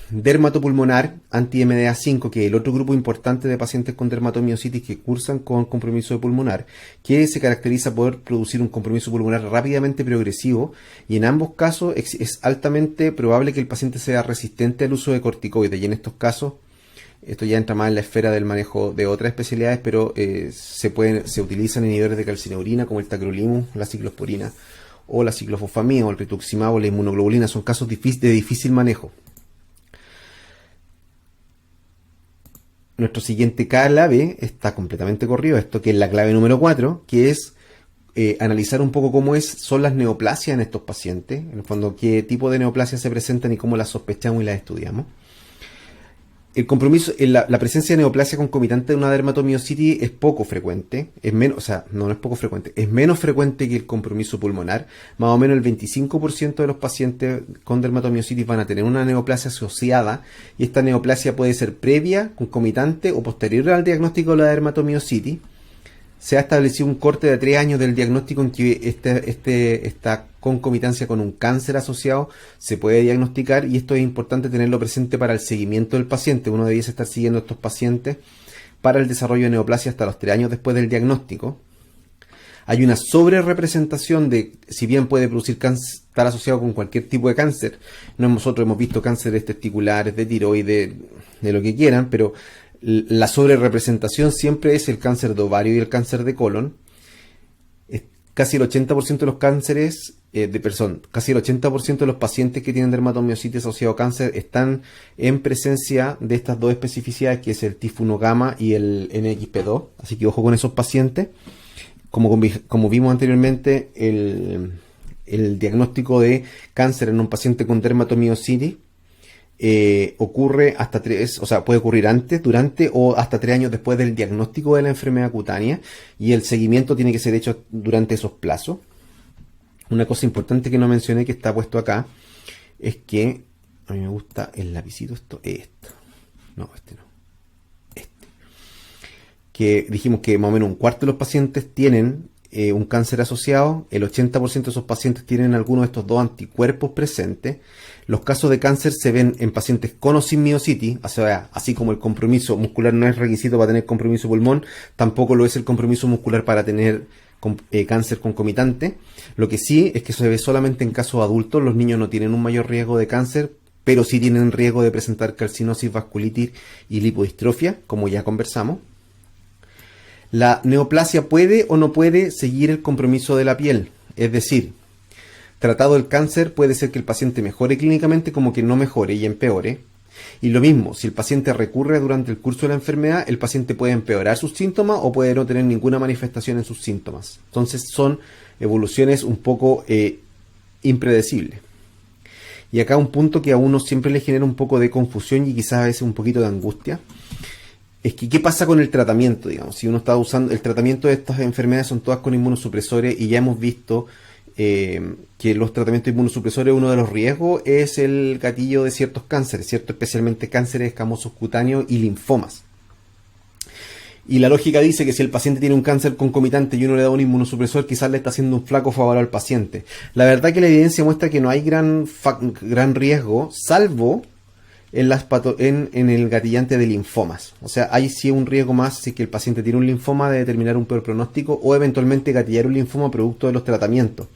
dermatopulmonar anti-MDA5, que es el otro grupo importante de pacientes con dermatomiositis que cursan con compromiso pulmonar, que se caracteriza por producir un compromiso pulmonar rápidamente progresivo, y en ambos casos es altamente probable que el paciente sea resistente al uso de corticoides, y en estos casos, esto ya entra más en la esfera del manejo de otras especialidades, pero se utilizan inhibidores de calcineurina como el tacrolimus, la ciclosporina, o la ciclofosfamida, o el rituximab, o la inmunoglobulina. Son casos de difícil manejo. Nuestro siguiente clave está completamente corrido, esto que es la clave número 4, que es analizar un poco cómo son las neoplasias en estos pacientes, en el fondo qué tipo de neoplasias se presentan y cómo las sospechamos y las estudiamos. el compromiso, la presencia de neoplasia concomitante de una dermatomiositis es poco frecuente, es menos, o sea, no es poco frecuente, es menos frecuente que el compromiso pulmonar. Más o menos el 25% de los pacientes con dermatomiositis van a tener una neoplasia asociada, y esta neoplasia puede ser previa, concomitante o posterior al diagnóstico de la dermatomiositis. Se ha establecido un corte de 3 años del diagnóstico en que esta concomitancia con un cáncer asociado se puede diagnosticar, y esto es importante tenerlo presente para el seguimiento del paciente. Uno debiese estar siguiendo a estos pacientes para el desarrollo de neoplasia hasta los 3 años después del diagnóstico. Hay una sobrerepresentación de, si bien puede producir cáncer, estar asociado con cualquier tipo de cáncer. Nosotros hemos visto cánceres testiculares, de tiroides, de lo que quieran, pero la sobrerepresentación siempre es el cáncer de ovario y el cáncer de colon. Casi el 80% de los cánceres, casi el 80% de los pacientes que tienen dermatomiositis asociado a cáncer están en presencia de estas dos especificidades, que es el TIF1 gamma y el NXP2. Así que ojo con esos pacientes. Como vimos anteriormente, el diagnóstico de cáncer en un paciente con dermatomiositis ocurre hasta 3, o sea, puede ocurrir antes, durante o hasta 3 años después del diagnóstico de la enfermedad cutánea, y el seguimiento tiene que ser hecho durante esos plazos. Una cosa importante que no mencioné, que está puesto acá, es que a mí me gusta el lapicito, esto, no, que dijimos que más o menos un cuarto de los pacientes tienen un cáncer asociado, el 80% de esos pacientes tienen alguno de estos dos anticuerpos presentes. Los casos de cáncer se ven en pacientes con o sin miositis, o sea, así como el compromiso muscular no es requisito para tener compromiso pulmón, tampoco lo es el compromiso muscular para tener cáncer concomitante. Lo que sí es que se ve solamente en casos adultos. Los niños no tienen un mayor riesgo de cáncer, pero sí tienen riesgo de presentar carcinosis, vasculitis y lipodistrofia, como ya conversamos. La neoplasia puede o no puede seguir el compromiso de la piel, es decir, tratado el cáncer puede ser que el paciente mejore clínicamente como que no mejore y empeore. Y lo mismo, si el paciente recurre durante el curso de la enfermedad, el paciente puede empeorar sus síntomas o puede no tener ninguna manifestación en sus síntomas. Entonces son evoluciones un poco impredecibles. Y acá un punto que a uno siempre le genera un poco de confusión y quizás a veces un poquito de angustia, es que ¿qué pasa con el tratamiento? Digamos, si uno está usando el tratamiento de estas enfermedades, son todas con inmunosupresores, y ya hemos visto que los tratamientos inmunosupresores, uno de los riesgos es el gatillo de ciertos cánceres, ¿cierto? Especialmente cánceres escamosos cutáneos y linfomas. Y la lógica dice que si el paciente tiene un cáncer concomitante y uno le da un inmunosupresor, quizás le está haciendo un flaco favor al paciente. La verdad que la evidencia muestra que no hay gran riesgo, salvo en el gatillante de linfomas. O sea, hay sí un riesgo más si que el paciente tiene un linfoma de determinar un peor pronóstico o eventualmente gatillar un linfoma producto de los tratamientos.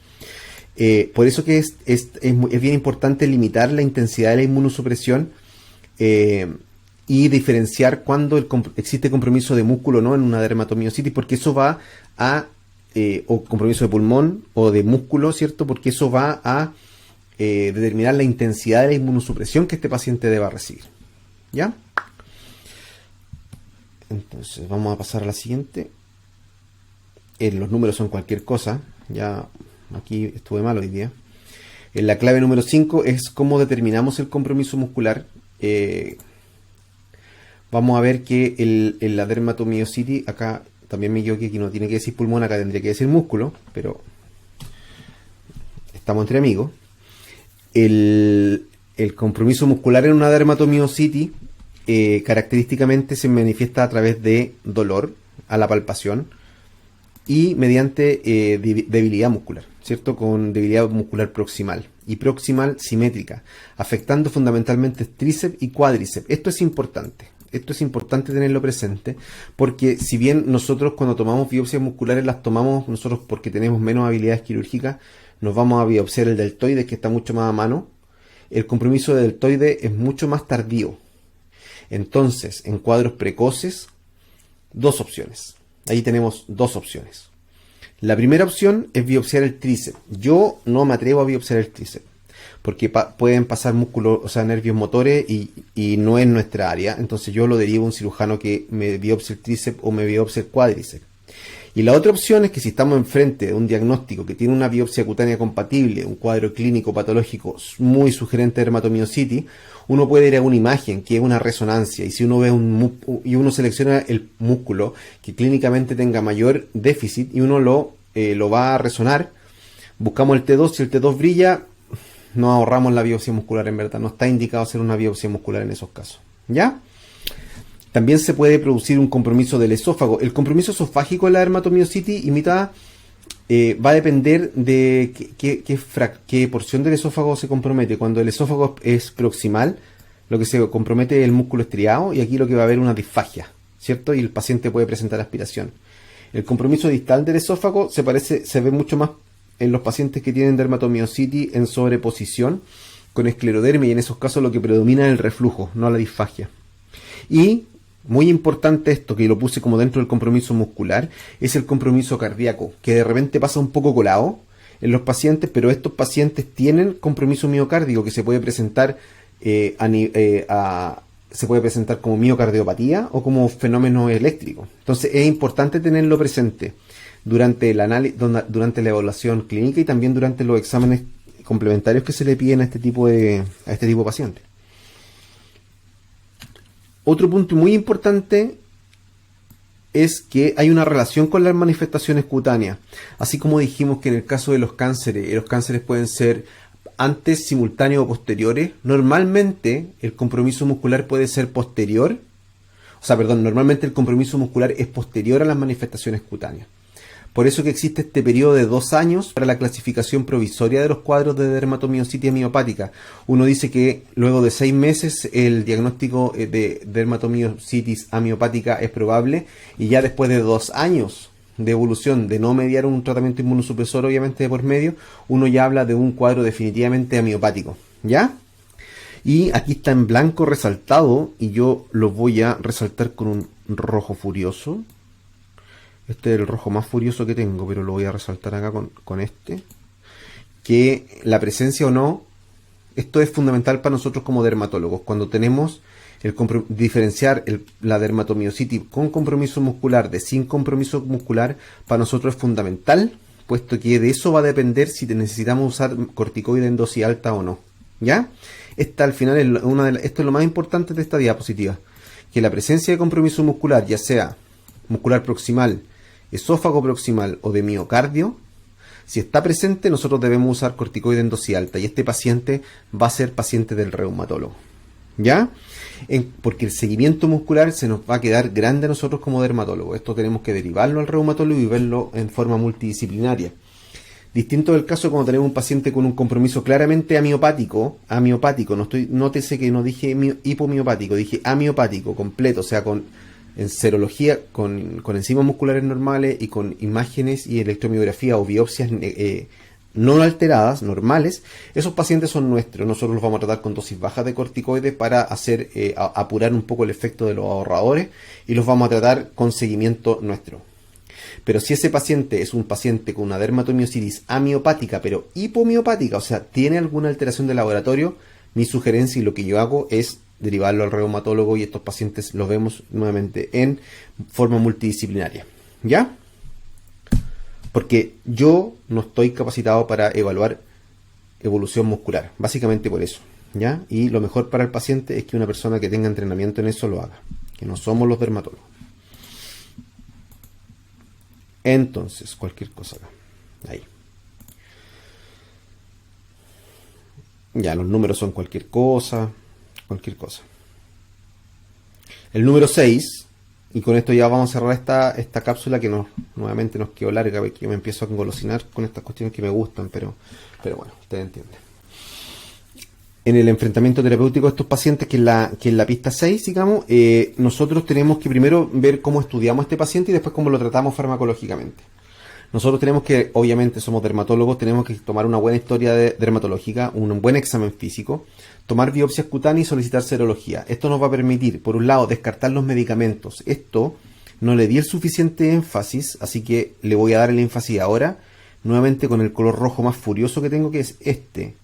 Por eso que es bien importante limitar la intensidad de la inmunosupresión y diferenciar cuando existe compromiso de músculo o no en una dermatomiositis, porque eso va a, o compromiso de pulmón o de músculo, ¿cierto? Porque eso va a determinar la intensidad de la inmunosupresión que este paciente deba recibir. ¿Ya? Entonces vamos a pasar a la siguiente. Los números son cualquier cosa. Ya aquí estuve mal hoy día. La clave número 5 es cómo determinamos el compromiso muscular. Vamos a ver que la dermatomiositis, acá también me equivoqué, aquí no tiene que decir pulmón, acá tendría que decir músculo, pero estamos entre amigos. El compromiso muscular en una dermatomiositis característicamente se manifiesta a través de dolor a la palpación y mediante debilidad muscular, ¿cierto? Con debilidad muscular proximal y proximal simétrica, afectando fundamentalmente tríceps y cuádriceps. Esto es importante tenerlo presente, porque si bien nosotros cuando tomamos biopsias musculares las tomamos nosotros porque tenemos menos habilidades quirúrgicas, nos vamos a biopsiar el deltoides, que está mucho más a mano. El compromiso de deltoides es mucho más tardío. Entonces, en cuadros precoces, dos opciones. Ahí tenemos dos opciones. La primera opción es biopsiar el tríceps. Yo no me atrevo a biopsiar el tríceps, porque pueden pasar músculos, o sea, nervios motores y no es nuestra área. Entonces yo lo derivo a un cirujano que me biopsie el tríceps o me biopsie el cuádriceps. Y la otra opción es que si estamos enfrente de un diagnóstico que tiene una biopsia cutánea compatible, un cuadro clínico patológico muy sugerente de dermatomiositis, uno puede ir a una imagen que es una resonancia, y si uno ve y uno selecciona el músculo que clínicamente tenga mayor déficit y uno lo va a resonar, buscamos el T2, si el T2 brilla, nos ahorramos la biopsia muscular. En verdad no está indicado hacer una biopsia muscular en esos casos, ¿ya? También se puede producir un compromiso del esófago. El compromiso esofágico en la dermatomiositis imitada va a depender de qué porción del esófago se compromete. Cuando el esófago es proximal, lo que se compromete es el músculo estriado, y aquí lo que va a haber una disfagia, ¿cierto? Y el paciente puede presentar aspiración. El compromiso distal del esófago se ve mucho más en los pacientes que tienen dermatomiositis en sobreposición con esclerodermia, y en esos casos lo que predomina es el reflujo, no la disfagia. Y muy importante esto, que lo puse como dentro del compromiso muscular, es el compromiso cardíaco, que de repente pasa un poco colado en los pacientes, pero estos pacientes tienen compromiso miocárdico que se puede presentar se puede presentar como miocardiopatía o como fenómeno eléctrico. Entonces es importante tenerlo presente durante el análisis, durante la evaluación clínica, y también durante los exámenes complementarios que se le piden a este tipo de pacientes. Otro punto muy importante es que hay una relación con las manifestaciones cutáneas. Así como dijimos que en el caso de los cánceres pueden ser antes, simultáneos o posteriores, normalmente el compromiso muscular puede ser posterior. Normalmente el compromiso muscular es posterior a las manifestaciones cutáneas. Por eso que existe este periodo de 2 años para la clasificación provisoria de los cuadros de dermatomiositis amiopática. Uno dice que luego de 6 meses el diagnóstico de dermatomiositis amiopática es probable, y ya después de 2 años de evolución, de no mediar un tratamiento inmunosupresor obviamente de por medio, uno ya habla de un cuadro definitivamente amiopático, ¿ya? Y aquí está en blanco resaltado, y yo lo voy a resaltar con un rojo furioso. Este es el rojo más furioso que tengo, pero lo voy a resaltar acá con este. Que la presencia o no, esto es fundamental para nosotros como dermatólogos. Cuando tenemos diferenciar la dermatomiositis con compromiso muscular de sin compromiso muscular, para nosotros es fundamental, puesto que de eso va a depender si necesitamos usar corticoide en dosis alta o no. ¿Ya? Esta al final esto es lo más importante de esta diapositiva. Que la presencia de compromiso muscular, ya sea muscular proximal, esófago proximal o de miocardio, si está presente, nosotros debemos usar corticoide en dosis alta, y este paciente va a ser paciente del reumatólogo, ¿ya? Porque el seguimiento muscular se nos va a quedar grande a nosotros como dermatólogos. Esto tenemos que derivarlo al reumatólogo y verlo en forma multidisciplinaria. Distinto del caso cuando tenemos un paciente con un compromiso claramente amiopático, nótese que no dije hipomiopático, dije amiopático completo, o sea, en serología con enzimas musculares normales y con imágenes y electromiografía o biopsias no alteradas, normales. Esos pacientes son nuestros. Nosotros los vamos a tratar con dosis bajas de corticoides para apurar un poco el efecto de los ahorradores, y los vamos a tratar con seguimiento nuestro. Pero si ese paciente es un paciente con una dermatomiositis amiopática pero hipomiopática, o sea, tiene alguna alteración de laboratorio, mi sugerencia y lo que yo hago es derivarlo al reumatólogo, y estos pacientes los vemos nuevamente en forma multidisciplinaria, ¿ya? Porque yo no estoy capacitado para evaluar evolución muscular, básicamente por eso, ¿ya? Y lo mejor para el paciente es que una persona que tenga entrenamiento en eso lo haga, que no somos los dermatólogos. Entonces, cualquier cosa acá, ahí. Ya, los números son cualquier cosa. El número 6, y con esto ya vamos a cerrar esta cápsula que nuevamente nos quedó larga, porque yo me empiezo a engolosinar con estas cuestiones que me gustan, pero bueno, ustedes entienden. En el enfrentamiento terapéutico de estos pacientes, que en la pista 6, digamos, nosotros tenemos que primero ver cómo estudiamos a este paciente y después cómo lo tratamos farmacológicamente. Nosotros tenemos que, obviamente somos dermatólogos, tenemos que tomar una buena historia dermatológica, un buen examen físico, tomar biopsias cutáneas y solicitar serología. Esto nos va a permitir, por un lado, descartar los medicamentos. Esto no le di el suficiente énfasis, así que le voy a dar el énfasis ahora, nuevamente con el color rojo más furioso que tengo, que es este.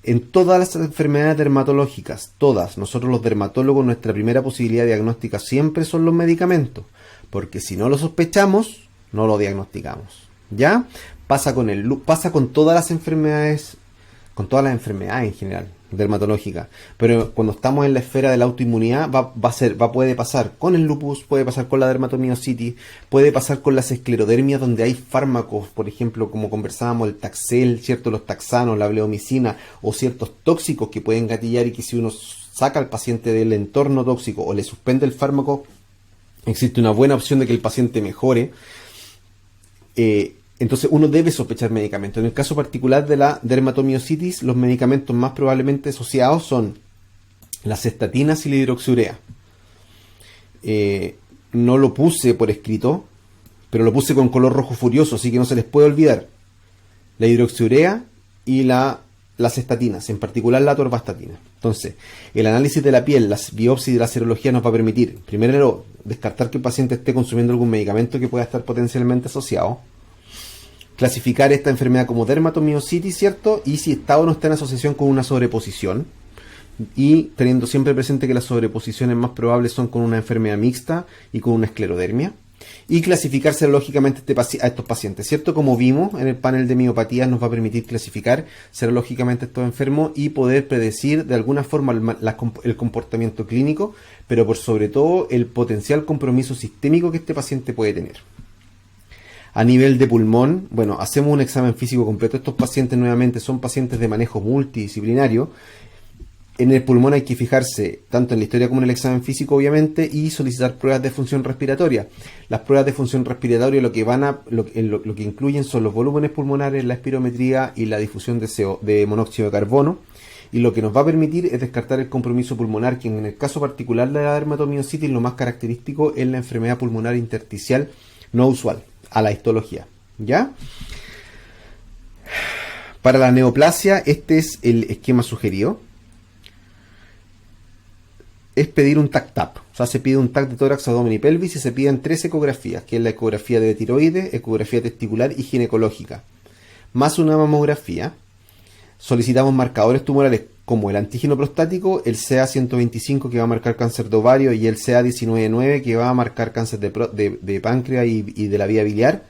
En todas las enfermedades dermatológicas, todas, nosotros los dermatólogos, nuestra primera posibilidad diagnóstica siempre son los medicamentos. porque si no lo sospechamos, no lo diagnosticamos. ¿Ya? Pasa con todas las enfermedades, en general, dermatológicas. Pero cuando estamos en la esfera de la autoinmunidad, puede pasar con el lupus, puede pasar con la dermatomiositis, puede pasar con las esclerodermias, donde hay fármacos, por ejemplo, como conversábamos, el taxel, ¿cierto? Los taxanos, la bleomicina, o ciertos tóxicos que pueden gatillar, y que si uno saca al paciente del entorno tóxico o le suspende el fármaco, existe una buena opción de que el paciente mejore. Entonces uno debe sospechar medicamentos. En el caso particular de la dermatomiositis, los medicamentos más probablemente asociados son las estatinas y la hidroxiurea. No lo puse por escrito, pero lo puse con color rojo furioso, así que no se les puede olvidar. La hidroxiurea y las estatinas, en particular la atorvastatina. Entonces, el análisis de la piel, las biopsias y la serología nos va a permitir, primero, descartar que el paciente esté consumiendo algún medicamento que pueda estar potencialmente asociado. Clasificar esta enfermedad como dermatomiositis, ¿cierto? Y si está o no está en asociación con una sobreposición. Y teniendo siempre presente que las sobreposiciones más probables son con una enfermedad mixta y con una esclerodermia. Y clasificar serológicamente a estos pacientes, ¿cierto? Como vimos en el panel de miopatías, nos va a permitir clasificar serológicamente a estos enfermos y poder predecir de alguna forma el comportamiento clínico, pero por sobre todo el potencial compromiso sistémico que este paciente puede tener. A nivel de pulmón, bueno, hacemos un examen físico completo. Estos pacientes nuevamente son pacientes de manejo multidisciplinario. En el pulmón hay que fijarse tanto en la historia como en el examen físico, obviamente, y solicitar pruebas de función respiratoria. Las pruebas de función respiratoria lo que incluyen son los volúmenes pulmonares, la espirometría y la difusión de monóxido de carbono. Y lo que nos va a permitir es descartar el compromiso pulmonar, que en el caso particular de la dermatomiositis, lo más característico es la enfermedad pulmonar intersticial no usual, a la histología. ¿Ya? Para la neoplasia, este es el esquema sugerido. Es pedir un TAC-TAP. O sea, se pide un TAC de tórax, abdomen y pelvis, y se piden 3 ecografías, que es la ecografía de tiroides, ecografía testicular y ginecológica, más una mamografía. Solicitamos marcadores tumorales como el antígeno prostático, el CA125 que va a marcar cáncer de ovario y el CA199 que va a marcar cáncer de páncreas y de la vía biliar.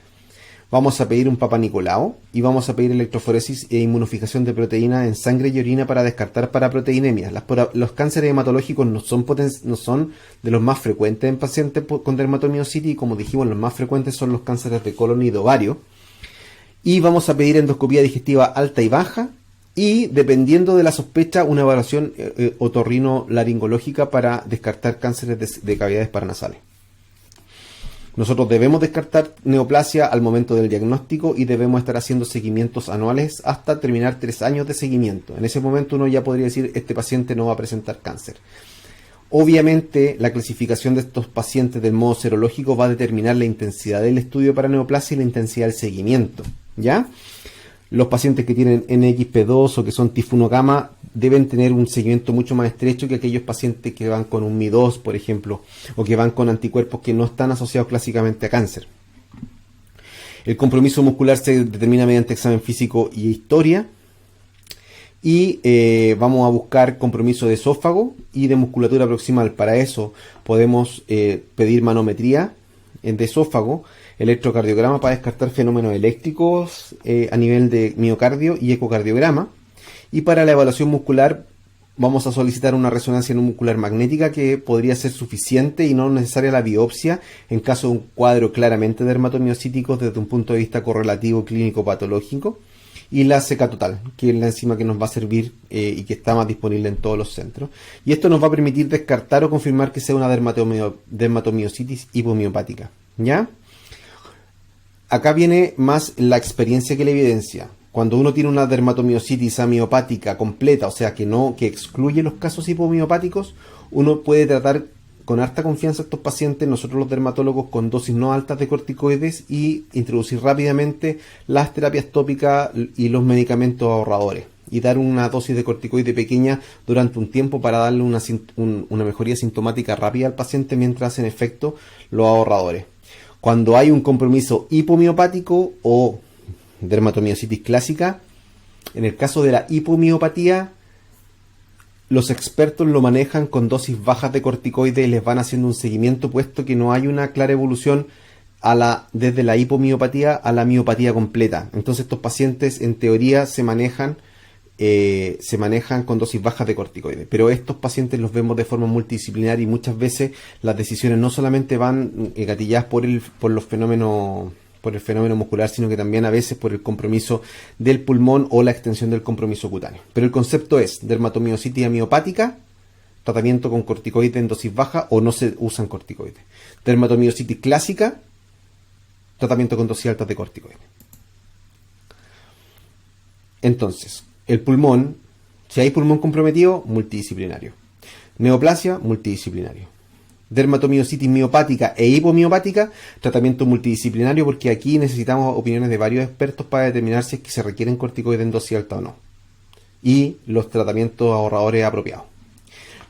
Vamos a pedir un Papa Nicolau y vamos a pedir electroforesis e inmunofijación de proteínas en sangre y orina para descartar paraproteinemias. Los cánceres hematológicos no son de los más frecuentes en pacientes con dermatomiositis, y como dijimos, los más frecuentes son los cánceres de colon y de ovario. Y vamos a pedir endoscopía digestiva alta y baja, y dependiendo de la sospecha, una evaluación otorrinolaringológica para descartar cánceres de cavidades paranasales. Nosotros debemos descartar neoplasia al momento del diagnóstico y debemos estar haciendo seguimientos anuales hasta terminar 3 años de seguimiento. En ese momento uno ya podría decir, este paciente no va a presentar cáncer. Obviamente, la clasificación de estos pacientes del modo serológico va a determinar la intensidad del estudio para neoplasia y la intensidad del seguimiento, ¿ya? Los pacientes que tienen NXP2 o que son TIF1 gamma deben tener un seguimiento mucho más estrecho que aquellos pacientes que van con un Mi2, por ejemplo, o que van con anticuerpos que no están asociados clásicamente a cáncer. El compromiso muscular se determina mediante examen físico y historia. Y vamos a buscar compromiso de esófago y de musculatura proximal. Para eso podemos pedir manometría de esófago, electrocardiograma para descartar fenómenos eléctricos a nivel de miocardio y ecocardiograma. Y para la evaluación muscular vamos a solicitar una resonancia muscular magnética, que podría ser suficiente y no necesaria la biopsia en caso de un cuadro claramente dermatomiosítico desde un punto de vista correlativo clínico patológico. Y la CK total, que es la enzima que nos va a servir y que está más disponible en todos los centros. Y esto nos va a permitir descartar o confirmar que sea una dermatomiositis hipomiopática. ¿Ya? Acá viene más la experiencia que la evidencia. Cuando uno tiene una dermatomiositis amiopática completa, o sea que excluye los casos hipomiopáticos, uno puede tratar con harta confianza a estos pacientes, nosotros los dermatólogos, con dosis no altas de corticoides, y introducir rápidamente las terapias tópicas y los medicamentos ahorradores, y dar una dosis de corticoide pequeña durante un tiempo para darle una mejoría sintomática rápida al paciente mientras hacen efecto los ahorradores. Cuando hay un compromiso hipomiopático o dermatomiositis clásica, en el caso de la hipomiopatía, los expertos lo manejan con dosis bajas de corticoides y les van haciendo un seguimiento, puesto que no hay una clara evolución desde la hipomiopatía a la miopatía completa. Entonces estos pacientes en teoría se manejan con dosis bajas de corticoides, pero estos pacientes los vemos de forma multidisciplinar y muchas veces las decisiones no solamente van gatilladas por el fenómeno muscular, sino que también a veces por el compromiso del pulmón o la extensión del compromiso cutáneo. Pero el concepto es dermatomiositis amiopática, tratamiento con corticoides en dosis baja o no se usan corticoides. Dermatomiositis clásica, tratamiento con dosis altas de corticoides. Entonces, el pulmón, si hay pulmón comprometido, multidisciplinario. Neoplasia, multidisciplinario. Dermatomiositis miopática e hipomiopática, tratamiento multidisciplinario, porque aquí necesitamos opiniones de varios expertos para determinar si es que se requieren corticoides en dosis alta o no. Y los tratamientos ahorradores apropiados.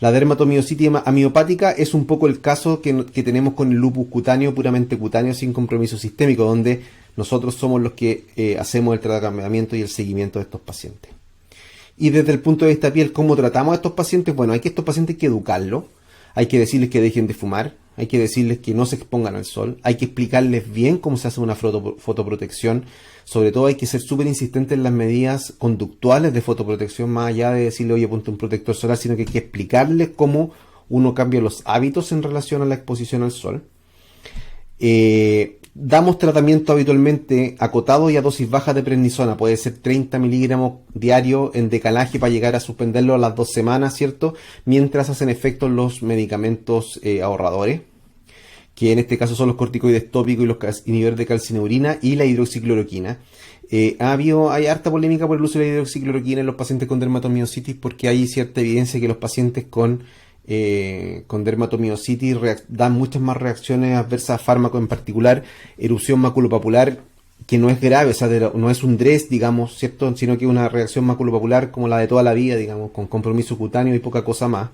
La dermatomiositis amiopática es un poco el caso que tenemos con el lupus cutáneo, puramente cutáneo, sin compromiso sistémico, donde nosotros somos los que hacemos el tratamiento y el seguimiento de estos pacientes. Y desde el punto de vista piel, ¿cómo tratamos a estos pacientes? Bueno, estos pacientes hay que educarlos. Hay que decirles que dejen de fumar, hay que decirles que no se expongan al sol, hay que explicarles bien cómo se hace una fotoprotección. Sobre todo hay que ser súper insistentes en las medidas conductuales de fotoprotección, más allá de decirle, oye, ponte un protector solar, sino que hay que explicarles cómo uno cambia los hábitos en relación a la exposición al sol. Damos tratamiento habitualmente acotado y a dosis baja de prednisona, puede ser 30 miligramos diarios en decalaje para llegar a suspenderlo a las 2 semanas, ¿cierto? Mientras hacen efecto los medicamentos ahorradores, que en este caso son los corticoides tópicos y los inhibidores de calcineurina y la hidroxicloroquina. Hay harta polémica por el uso de la hidroxicloroquina en los pacientes con dermatomiositis, porque hay cierta evidencia que los pacientes con dermatomiositis dan muchas más reacciones adversas a fármacos, en particular erupción maculopapular, que no es grave, o sea, no es un DRES, digamos, ¿cierto? Sino que una reacción maculopapular como la de toda la vida, digamos, con compromiso cutáneo y poca cosa más,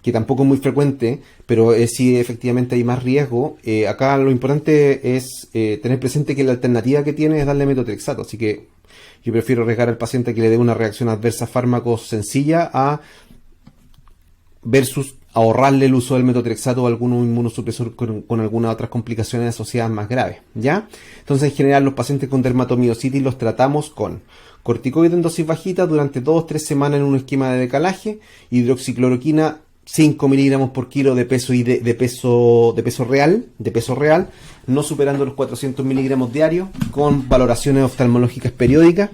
que tampoco es muy frecuente, pero sí efectivamente hay más riesgo. Acá lo importante es tener presente que la alternativa que tiene es darle metotrexato, así que yo prefiero arriesgar al paciente a que le dé una reacción adversa a fármacos sencilla versus ahorrarle el uso del metotrexato o algún inmunosupresor con algunas otras complicaciones asociadas más graves, ¿ya? Entonces, en general, los pacientes con dermatomiositis los tratamos con corticoide en dosis bajita durante 2-3 semanas en un esquema de decalaje, hidroxicloroquina 5 miligramos por kilo de peso y de peso real, no superando los 400 miligramos diarios, con valoraciones oftalmológicas periódicas,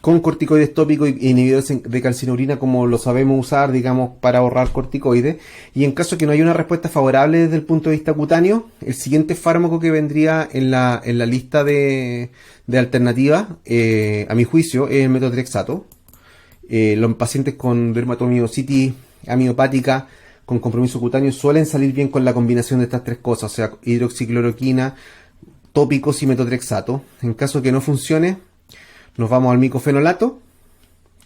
con corticoides tópicos e inhibidores de calcineurina, como lo sabemos usar, digamos, para ahorrar corticoides. Y en caso que no haya una respuesta favorable desde el punto de vista cutáneo, el siguiente fármaco que vendría en la lista de alternativas, a mi juicio, es el metotrexato. Los pacientes con dermatomiositis amiopática con compromiso cutáneo suelen salir bien con la combinación de estas tres cosas, o sea, hidroxicloroquina, tópicos y metotrexato. En caso que no funcione, nos vamos al micofenolato,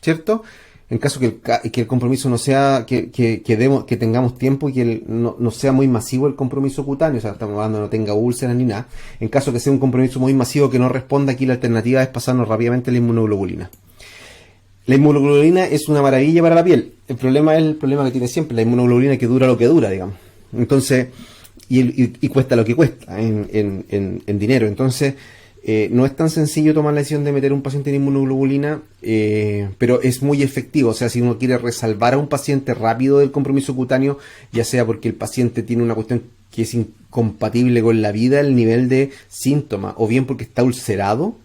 ¿cierto? En caso que el compromiso no sea, que tengamos tiempo y que no sea muy masivo el compromiso cutáneo, o sea, estamos hablando de no tenga úlceras ni nada. En caso que sea un compromiso muy masivo que no responda, aquí la alternativa es pasarnos rápidamente a la inmunoglobulina. La inmunoglobulina es una maravilla para la piel. El problema es el problema que tiene siempre, la inmunoglobulina, que dura lo que dura, digamos. Entonces, y cuesta lo que cuesta en dinero. Entonces, no es tan sencillo tomar la decisión de meter a un paciente en inmunoglobulina, pero es muy efectivo. O sea, si uno quiere resalvar a un paciente rápido del compromiso cutáneo, ya sea porque el paciente tiene una cuestión que es incompatible con la vida, el nivel de síntoma, o bien porque está ulcerado,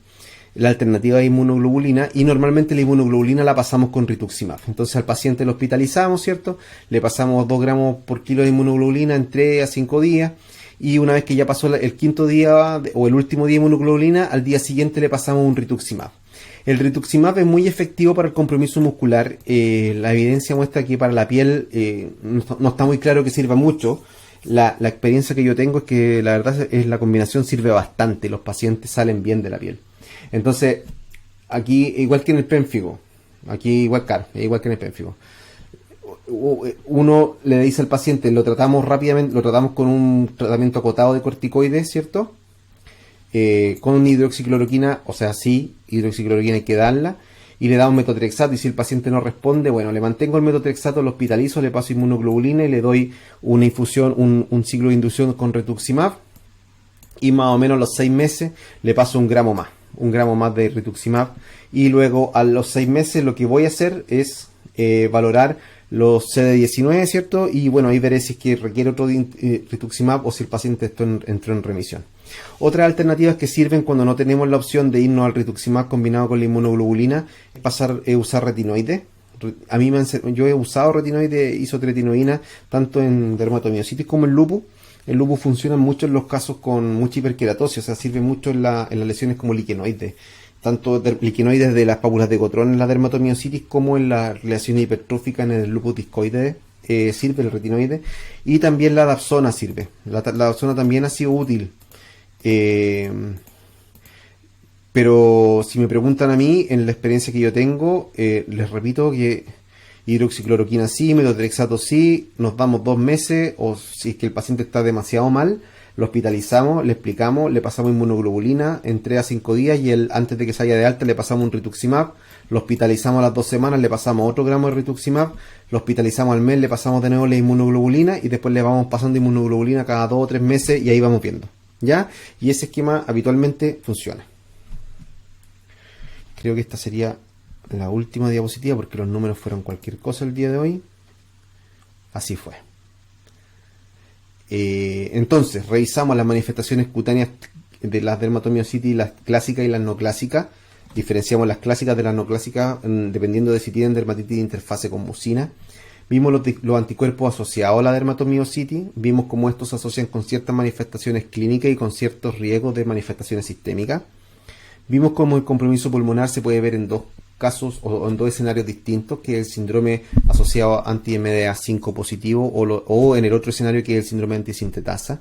la alternativa es inmunoglobulina, y normalmente la inmunoglobulina la pasamos con rituximab. Entonces al paciente lo hospitalizamos, ¿cierto? Le pasamos 2 gramos por kilo de inmunoglobulina en 3 a 5 días, y una vez que ya pasó el quinto día o el último día de inmunoglobulina, al día siguiente le pasamos un rituximab. El rituximab es muy efectivo para el compromiso muscular. La evidencia muestra que para la piel no está muy claro que sirva mucho. La experiencia que yo tengo es que la verdad es la combinación sirve bastante, los pacientes salen bien de la piel. Entonces, aquí, igual que en el pénfigo, igual que en el pénfigo, uno le dice al paciente, lo tratamos rápidamente, lo tratamos con un tratamiento acotado de corticoides, ¿cierto? Con hidroxicloroquina, o sea, sí, hidroxicloroquina hay que darla, y le damos metotrexato, y si el paciente no responde, bueno, le mantengo el metotrexato, lo hospitalizo, le paso inmunoglobulina y le doy una infusión, un ciclo de inducción con rituximab, y más o menos a los 6 meses le paso un gramo más de rituximab, y luego a los 6 meses lo que voy a hacer es valorar los CD19, ¿cierto? Y bueno, ahí veré si es que requiere otro rituximab o si el paciente entró en remisión. Otras alternativas que sirven cuando no tenemos la opción de irnos al rituximab combinado con la inmunoglobulina es usar retinoide. Yo he usado retinoide isotretinoína tanto en dermatomiositis como en lupus. El lupus funciona mucho en los casos con mucha hiperkeratosis, o sea, sirve mucho en las lesiones como liquenoides. Tanto liquenoides de las pápulas de Cotrón en la dermatomiositis como en las lesiones hipertróficas en el lupus discoide sirve el retinoide. Y también la dapsona sirve. La dapsona también ha sido útil. Pero si me preguntan a mí, en la experiencia que yo tengo, les repito que hidroxicloroquina sí, metotrexato sí, nos damos 2 meses, o si es que el paciente está demasiado mal, lo hospitalizamos, le explicamos, le pasamos inmunoglobulina en 3 a 5 días y antes de que salga de alta le pasamos un rituximab, lo hospitalizamos a las 2 semanas, le pasamos otro gramo de rituximab, lo hospitalizamos al mes, le pasamos de nuevo la inmunoglobulina y después le vamos pasando inmunoglobulina cada 2 o 3 meses y ahí vamos viendo, ¿ya? Y ese esquema habitualmente funciona. Creo que esta sería la última diapositiva porque los números fueron cualquier cosa el día de hoy. Así fue. Entonces, revisamos las manifestaciones cutáneas de las dermatomiositis, las clásicas y las no clásicas. Diferenciamos las clásicas de las no clásicas dependiendo de si tienen dermatitis de interfase con mucina. Vimos los anticuerpos asociados a la dermatomiositis. Vimos cómo estos se asocian con ciertas manifestaciones clínicas y con ciertos riesgos de manifestaciones sistémicas. Vimos cómo el compromiso pulmonar se puede ver en 2 casos o en 2 escenarios distintos, que es el síndrome asociado a anti-MDA5 positivo o en el otro escenario que es el síndrome antisintetasa.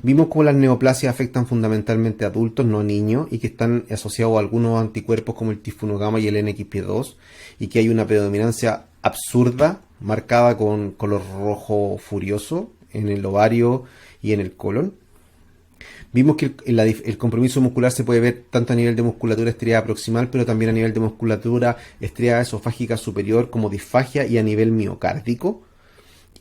Vimos cómo las neoplasias afectan fundamentalmente a adultos, no a niños, y que están asociados a algunos anticuerpos como el tifurogama y el NXP2, y que hay una predominancia absurda marcada con color rojo furioso en el ovario y en el colon. Vimos que el compromiso muscular se puede ver tanto a nivel de musculatura estriada proximal, pero también a nivel de musculatura estriada esofágica superior como disfagia y a nivel miocárdico.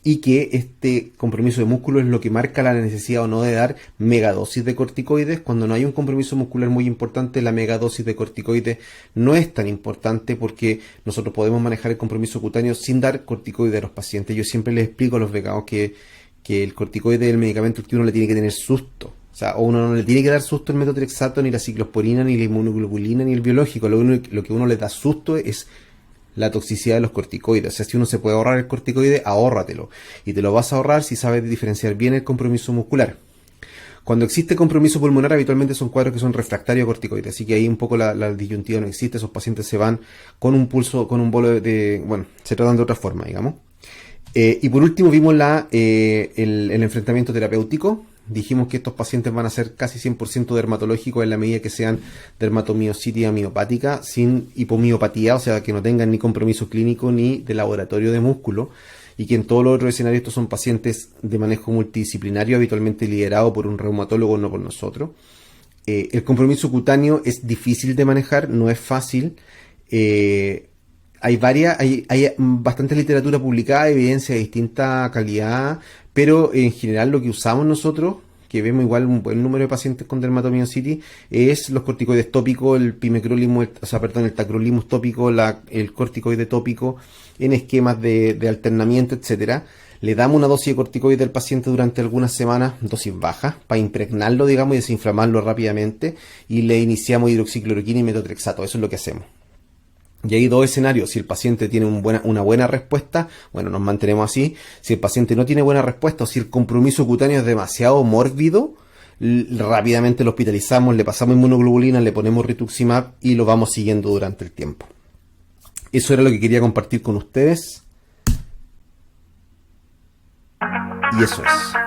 Y que este compromiso de músculo es lo que marca la necesidad o no de dar megadosis de corticoides. Cuando no hay un compromiso muscular muy importante, la megadosis de corticoides no es tan importante porque nosotros podemos manejar el compromiso cutáneo sin dar corticoides a los pacientes. Yo siempre les explico a los becados que el corticoide es el medicamento que uno le tiene que tener susto. O sea, uno no le tiene que dar susto el metotrexato, ni la ciclosporina, ni la inmunoglobulina, ni el biológico. Lo que uno le da susto es la toxicidad de los corticoides. O sea, si uno se puede ahorrar el corticoide, ahórratelo. Y te lo vas a ahorrar si sabes diferenciar bien el compromiso muscular. Cuando existe compromiso pulmonar, habitualmente son cuadros que son refractarios a corticoides. Así que ahí un poco la disyuntiva no existe. Esos pacientes se van con un pulso, con un bolo bueno, se tratan de otra forma, digamos. Y por último vimos el enfrentamiento terapéutico. Dijimos que estos pacientes van a ser casi 100% dermatológicos en la medida que sean dermatomiositis amiopática, sin hipomiopatía, o sea, que no tengan ni compromiso clínico ni de laboratorio de músculo, y que en todos los otros escenarios estos son pacientes de manejo multidisciplinario, habitualmente liderado por un reumatólogo, no por nosotros. El compromiso cutáneo es difícil de manejar, no es fácil. Hay bastante literatura publicada, evidencia de distinta calidad, pero en general lo que usamos nosotros, que vemos igual un buen número de pacientes con dermatomiositis, es los corticoides tópicos, el pimecrolimus, el tacrolimus tópico, el corticoide tópico, en esquemas de alternamiento, etcétera. Le damos una dosis de corticoide al paciente durante algunas semanas, dosis baja, para impregnarlo, digamos, y desinflamarlo rápidamente, y le iniciamos hidroxicloroquina y metotrexato. Eso es lo que hacemos. Y hay 2 escenarios. Si el paciente tiene una buena respuesta, bueno, nos mantenemos así. Si el paciente no tiene buena respuesta o si el compromiso cutáneo es demasiado mórbido, rápidamente lo hospitalizamos, le pasamos inmunoglobulina, le ponemos rituximab y lo vamos siguiendo durante el tiempo. Eso era lo que quería compartir con ustedes. Y eso es.